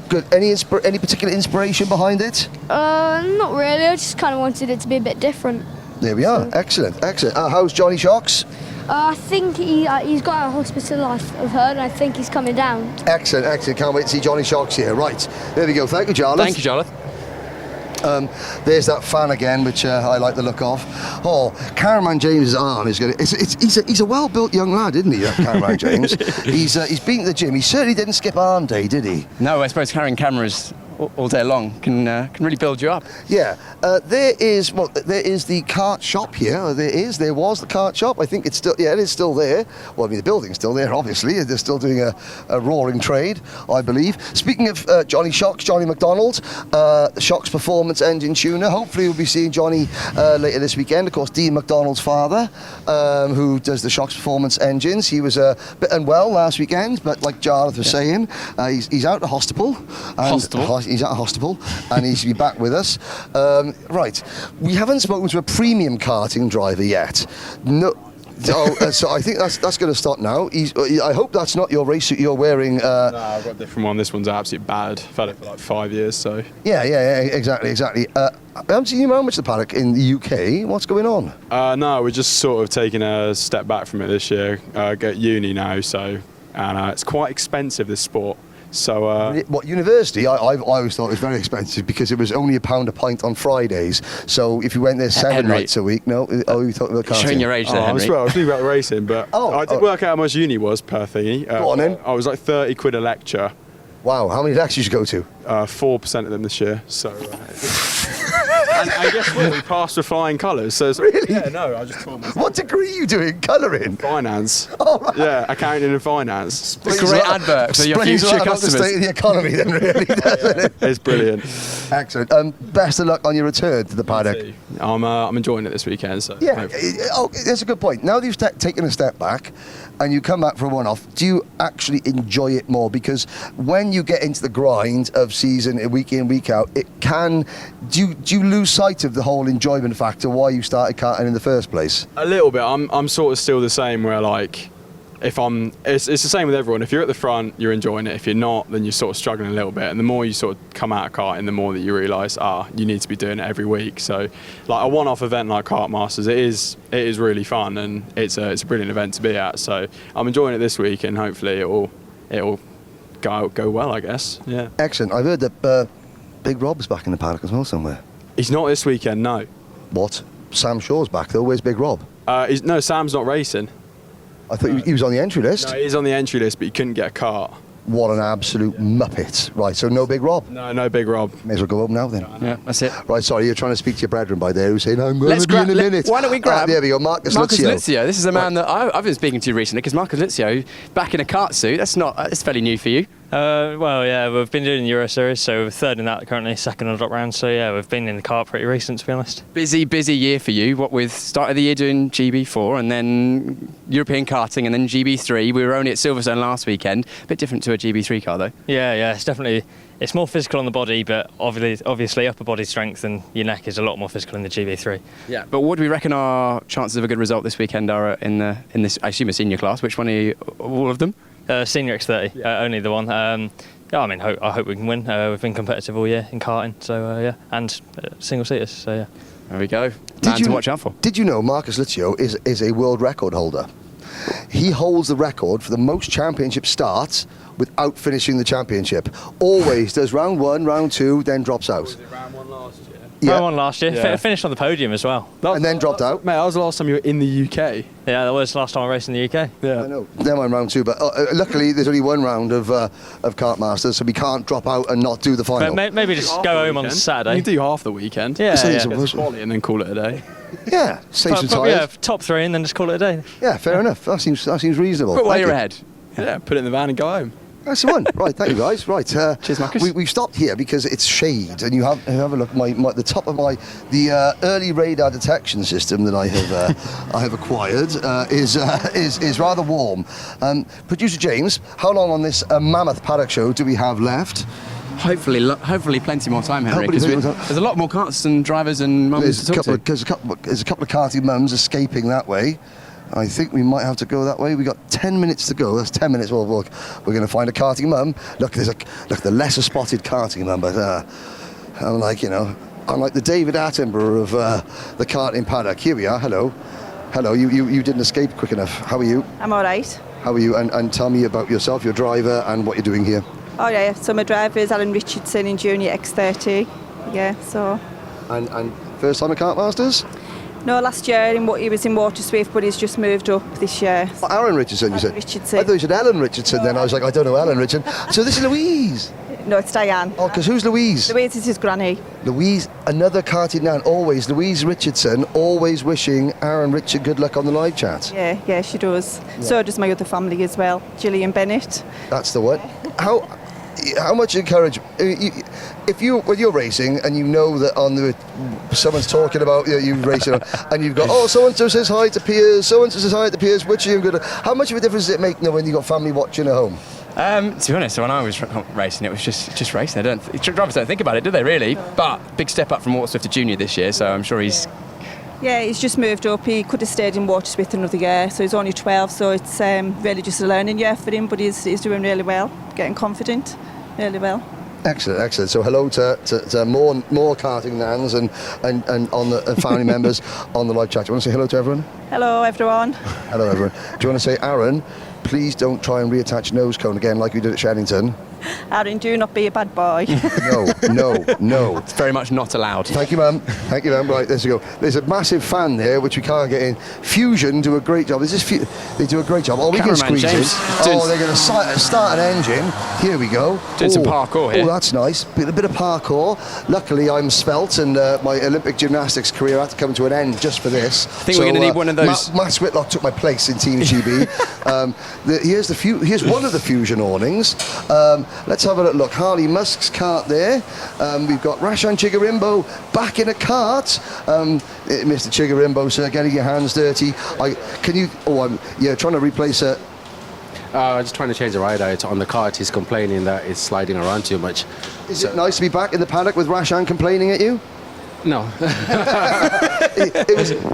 Good. Any particular inspiration behind it? Not really. I just kind of wanted it to be a bit different. There we are. Excellent. How's Johnny Shocks? I think he's got a hospital, I've heard, and I think he's coming down. Excellent. Can't wait to see Johnny Shocks here. Right, there we go. Thank you, Jarlath. Thank you, Jarlath. There's that fan again, which I like the look of. Oh, Caravan James's arm is going to... He's a well-built young lad, isn't he, that Caravan James? He's been to the gym. He certainly didn't skip arm day, did he? No, I suppose carrying cameras all day long can really build you up. Yeah, there is the kart shop here. There was the kart shop. I think it's still, it is still there. Well, I mean, the building's still there, obviously. They're still doing a roaring trade, I believe. Speaking of Johnny McDonald, the Shocks Performance Engine Tuner. Hopefully we'll be seeing Johnny later this weekend. Of course, Dean McDonald's father, who does the Shocks Performance Engines. He was a bit unwell last weekend, but like Jarlath was saying, he's out of hospital. He's at a hospital and he's to be back with us. Right, we haven't spoken to a premium karting driver yet. No. So I think that's going to stop now. I hope that's not your race suit you're wearing. No, I've got a different one. This one's absolutely bad. I've had it for like 5 years, so... Yeah, exactly. I haven't seen you around much the paddock in the UK. What's going on? No, we're just sort of taking a step back from it this year. Get uni now, so... And it's quite expensive, this sport. So what, university? I always thought it was very expensive because it was only £1 a pint on Fridays. So if you went there 7 nights a week, no? Oh, you talking about karting? Showing your age there, Henry. I was thinking about the racing, but I did work out how much uni was per thingy. Go on then. I was like 30 quid a lecture. Wow, how many lectures did you go to? 4% of them this year, so... and guess what? We passed with flying colours. So really? Yeah, no, I just taught myself. What degree are you doing? Colouring? Finance. Oh, right. Yeah, accounting and finance. A great advert for your future customers. The state of the economy then, really, doesn't it? It's brilliant. Excellent. Best of luck on your return to the paddock. I'm enjoying it this weekend. So yeah, that's a good point. Now that you've taken a step back and you come back for a one-off, do you actually enjoy it more? Because when you get into the grind of season, week in, week out, it can... Do you lose sight of the whole enjoyment factor why you started karting in the first place? A little bit. I'm sort of still the same where like it's the same with everyone. If you're at the front, you're enjoying it. If you're not, then you're sort of struggling a little bit. And the more you sort of come out of karting, the more that you realise, you need to be doing it every week. So like a one-off event like Kartmasters, it is really fun and it's a brilliant event to be at. So I'm enjoying it this week and hopefully it'll go well, I guess. Yeah. Excellent. I've heard that Big Rob's back in the paddock as well somewhere. He's not this weekend, no. What? Sam Shaw's back though. Where's Big Rob? No, Sam's not racing. I thought he was on the entry list. No, he's on the entry list, but he couldn't get a kart. What an absolute muppet. Right, so no Big Rob? No Big Rob. May as well go home now then. Yeah, that's it. Right, sorry, you're trying to speak to your brethren by there who's saying, I'm going to be in a minute. Why don't we grab... there we go, Marcus Lizio. This is a man that I've been speaking to recently, because Marcus Lizio, back in a kart suit, it's fairly new for you. Well, yeah, we've been doing the Euro Series, so we're third in that currently, second on the drop round. So yeah, we've been in the kart pretty recent, to be honest. Busy year for you. What with start of the year doing GB4 and then European karting and then GB3. We were only at Silverstone last weekend. A bit different to a GB3 car though. Yeah, it's more physical on the body, but obviously upper body strength and your neck is a lot more physical in the GB3. Yeah. But what do we reckon our chances of a good result this weekend are in this? I assume a senior class. Which one are you? All of them? Senior X30, only the one. I hope we can win. We've been competitive all year in karting, so and single seaters. So yeah. There we go. Man to watch out for. Did you know Marcus Lizio is a world record holder? He holds the record for the most championship starts without finishing the championship. Always does round 1, round 2, then drops out. Was it round 1 last year? Yeah. Round 1 last year. Yeah. Finished on the podium as well. And then dropped out. Mate, that was the last time you were in the UK. Yeah, that was the last time I raced in the UK. Yeah. I know. Then I'm round 2, but luckily there's only one round of Kartmasters, so we can't drop out and not do the final. Maybe just go home on Saturday. You can do half the weekend. Yeah, Get quality and then call it a day. Yeah, save some time. Yeah, top 3 and then just call it a day. Yeah, fair enough. That seems reasonable. Put while you're ahead. Yeah, put it in the van and go home. That's the one. Right, thank you guys. Right, cheers, Marcus. We've stopped here because it's shade, and you have a look. The top of the early radar detection system that I have acquired is rather warm. Producer James, how long on this mammoth paddock show do we have left? Hopefully plenty more time, Henry, because there's a lot more karts and drivers and mums to talk to. There's a couple of karting mums escaping that way. I think we might have to go that way. We've got 10 minutes to go. That's 10 minutes. Well, we're going to find a karting mum. Look, the lesser spotted karting mum, but I'm like the David Attenborough of the karting paddock. Here we are. Hello. You didn't escape quick enough. How are you? I'm all right. How are you? And tell me about yourself, your driver, and what you're doing here. Oh yeah. So my driver is Alan Richardson in Junior X30. Yeah. So And first time at Kartmasters? No, last year he was in Waterswift, but he's just moved up this year. Aaron Richardson, you said? Richardson. I thought you said Ellen Richardson then. I was like, I don't know Ellen Richardson. So this is Louise? No, it's Diane. Oh, because who's Louise? Louise is his granny. Louise, another karting nan, always. Louise Richardson, always wishing Aaron Richard good luck on the live chat. Yeah, she does. Yeah. So does my other family as well, Gillian Bennett. That's the one. How much encourage if when you're racing and you know that someone's talking about you racing and you've got so and so says hi to Piers, so and so says hi to Piers, which are you good? How much of a difference does it make when you got family watching at home? To be honest, when I was racing, it was just racing. Drivers don't think about it, do they? Really? But big step up from Waterswift to junior this year, so I'm sure he's. Yeah, he's just moved up. He could have stayed in Waterswift another year, so he's only 12, so it's really just a learning year for him, but he's doing really well, getting confident, really well. Excellent. So hello to more karting nans and on the family members on the live chat. Do you want to say hello to everyone? Hello, everyone. Hello, everyone. Do you want to say, Aaron, please don't try and reattach nose cone again like we did at Shenington? Aaron, do not be a bad boy. No. It's very much not allowed. Thank you, ma'am. Right, there you go. There's a massive fan there, which we can't get in. Fusion do a great job. They do a great job. We can squeeze James in. They're going to start an engine. Here we go. Doing some parkour here. Oh, that's nice. A bit of parkour. Luckily, I'm svelte, and my Olympic gymnastics career had to come to an end just for this. I think we're going to need one of those. Matt Whitlock took my place in Team GB. Here's one of the Fusion awnings. Let's have a look. Harley Musk's kart there. We've got Rashan Chigarimbo back in a kart. Mr. Chigarimbo, sir, getting your hands dirty. I'm trying to replace it. Just trying to change the rider. It's on the kart. He's complaining that it's sliding around too much. Is it nice to be back in the paddock with Rashan complaining at you? No.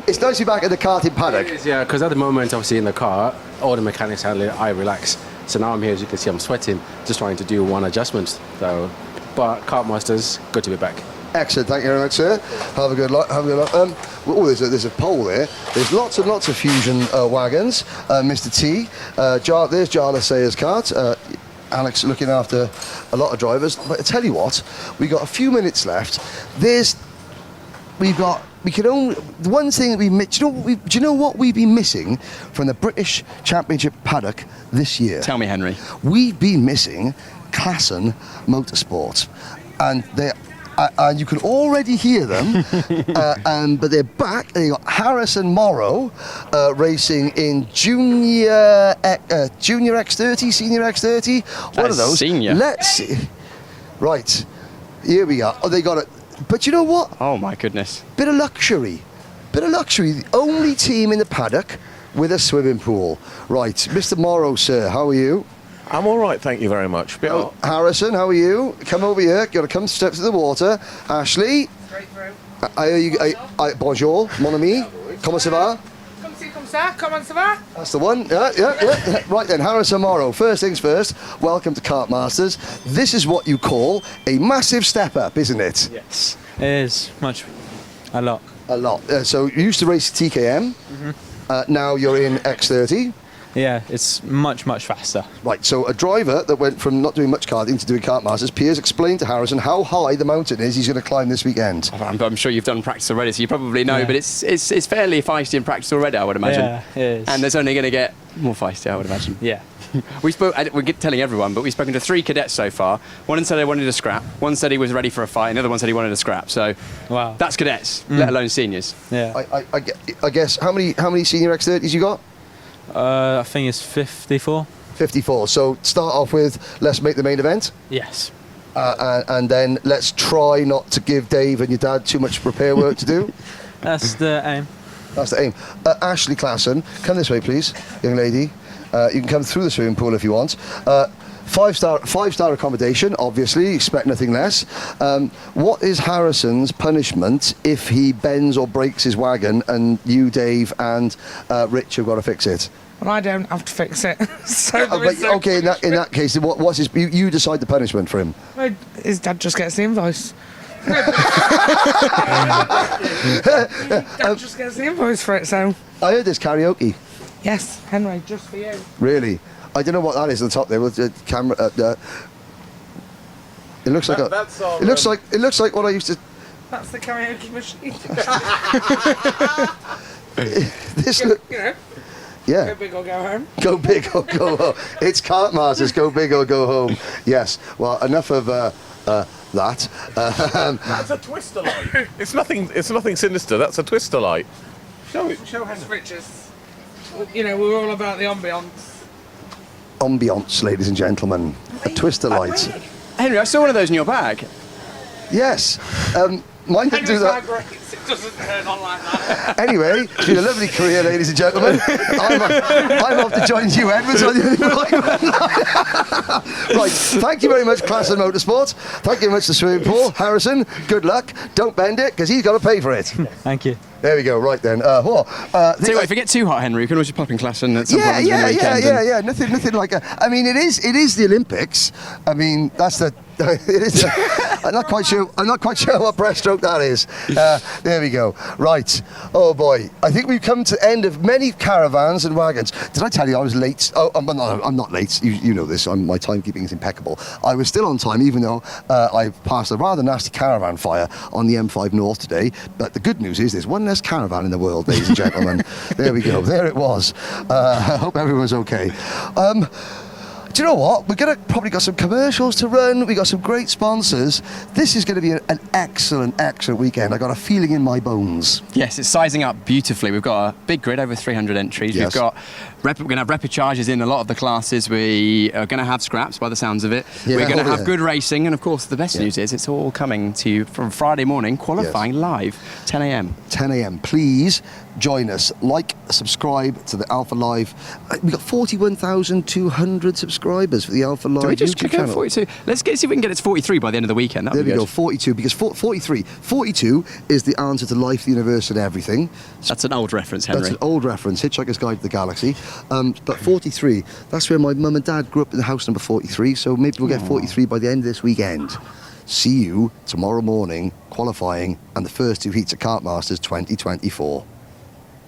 It's nice to be back at the karting paddock. It is, yeah, because at the moment, obviously, in the car, all the mechanics handle it, I relax. So now I'm here, as you can see, I'm sweating, just trying to do one adjustment. But Kartmasters, good to be back. Excellent, thank you very much, sir. Have a good luck. There's a pole there. There's lots and lots of Fusion wagons. Mr. T, there's Jarlath Sayers' kart. Alex looking after a lot of drivers. But I tell you what, we've got a few minutes left. The one thing that do you know what we've been missing from the British Championship paddock this year? Tell me, Henry. We've been missing Klassen Motorsport, and you can already hear them. But they're back. They got Harris and Morrow racing in Junior X30, Senior X30. One of those. Senior. Let's see. Right, here we are. Oh, they got it. But you know what? Oh my goodness. Bit of luxury. The only team in the paddock with a swimming pool. Right, Mr. Morrow, sir, how are you? I'm all right, thank you very much. Harrison, how are you? Come over here. Got to come step to the water. Ashley. Straight through. Bonjour, mon ami. Comment ça va? Comme ça, comment ça va? That's the one. Yeah. Right then, Harrison Morrow. First things first. Welcome to Kartmasters. This is what you call a massive step up, isn't it? Yes, it is a lot. So you used to race TKM. Now you're in X30. Yeah, it's much faster. Right, so a driver that went from not doing much karting to doing Kartmasters, Piers explained to Harrison how high the mountain is he's going to climb this weekend. I'm sure you've done practice already, so you probably know, but it's fairly feisty in practice already, I would imagine. Yeah, it is. And it's only going to get more feisty, I would imagine. Yeah. We're telling everyone, but we've spoken to 3 cadets so far. One said they wanted to scrap, one said he was ready for a fight, another one said he wanted to scrap. So wow, that's cadets, let alone seniors. Yeah. I guess how many senior X30s you got? I think it's 54. 54. So start off with, let's make the main event. Yes. And then let's try not to give Dave and your dad too much repair work to do. That's the aim. That's the aim. Ashley Klassen, come this way, please, young lady. You can come through the swimming pool if you want. Five-star accommodation, obviously, expect nothing less. What is Harrison's punishment if he bends or breaks his wagon and you, Dave, and Rich have got to fix it? Well, I don't have to fix it. Okay, in that case, what's his? You decide the punishment for him. Well, his dad just gets the invoice. Dad just gets the invoice for it, so... I heard there's karaoke. Yes, Henry, just for you. Really? I don't know what that is on the top there with the camera. It looks like it looks like what I used to. That's the karaoke machine. This you know. Yeah. Go big or go home. Go big or go home. It's Kartmasters. Go big or go home. Yes. Well, enough of that. That's a twister light. It's nothing sinister. That's a twister light. Show us pictures. You know, we're all about the ambience. Ambiance, ladies and gentlemen. A twister light. Henry, I saw one of those in your bag. Yes. Mine didn't do that. It doesn't turn on like that. Anyway, it's been a lovely career, ladies and gentlemen. I'm off to join you, Edwards. Right, thank you very much, Class and Motorsport. Thank you very much to swimming pool. Harrison, good luck. Don't bend it, because he's got to pay for it. Thank you. There we go, right then. Tell you what, if you get too hot, Henry, you can always just pop in class and at some point yeah. Nothing like a. I mean, it is the Olympics. I mean, that's the. It is. I'm not quite sure what breaststroke that is. There we go. Right. Oh boy. I think we've come to the end of many caravans and wagons. Did I tell you I was late? Oh, I'm not late. You know this. My timekeeping is impeccable. I was still on time, even though I passed a rather nasty caravan fire on the M5 North today. But the good news is there's one less caravan in the world, ladies and gentlemen. There we go. There it was. I hope everyone's okay. Do you know what? We're going to probably got some commercials to run. We got some great sponsors. This is going to be an excellent weekend. I got a feeling in my bones. Yes, it's sizing up beautifully. We've got a big grid, over 300 entries. Yes. We're going to have rapid charges in a lot of the classes. We are going to have scraps by the sounds of it. Yeah, we're going to have good racing, and of course, the best Yeah. news is it's all coming to you from Friday morning, qualifying live, 10 a.m. 10 a.m. Please join us. Like, subscribe to the Alpha Live. We've got 41,200 subscribers for the Alpha Live Do we just YouTube click on channel. 42? Let's see if we can get it to 43 by the end of the weekend. That'd There be we good. go, 42, because 42 is the answer to life, the universe, and everything. That's an old reference, Henry. That's an old reference, Hitchhiker's Guide to the Galaxy. But 43, that's where my mum and dad grew up in the house number 43, so maybe we'll get 43 by the end of this weekend. See you tomorrow morning, qualifying, and the first two heats of Kartmasters 2024.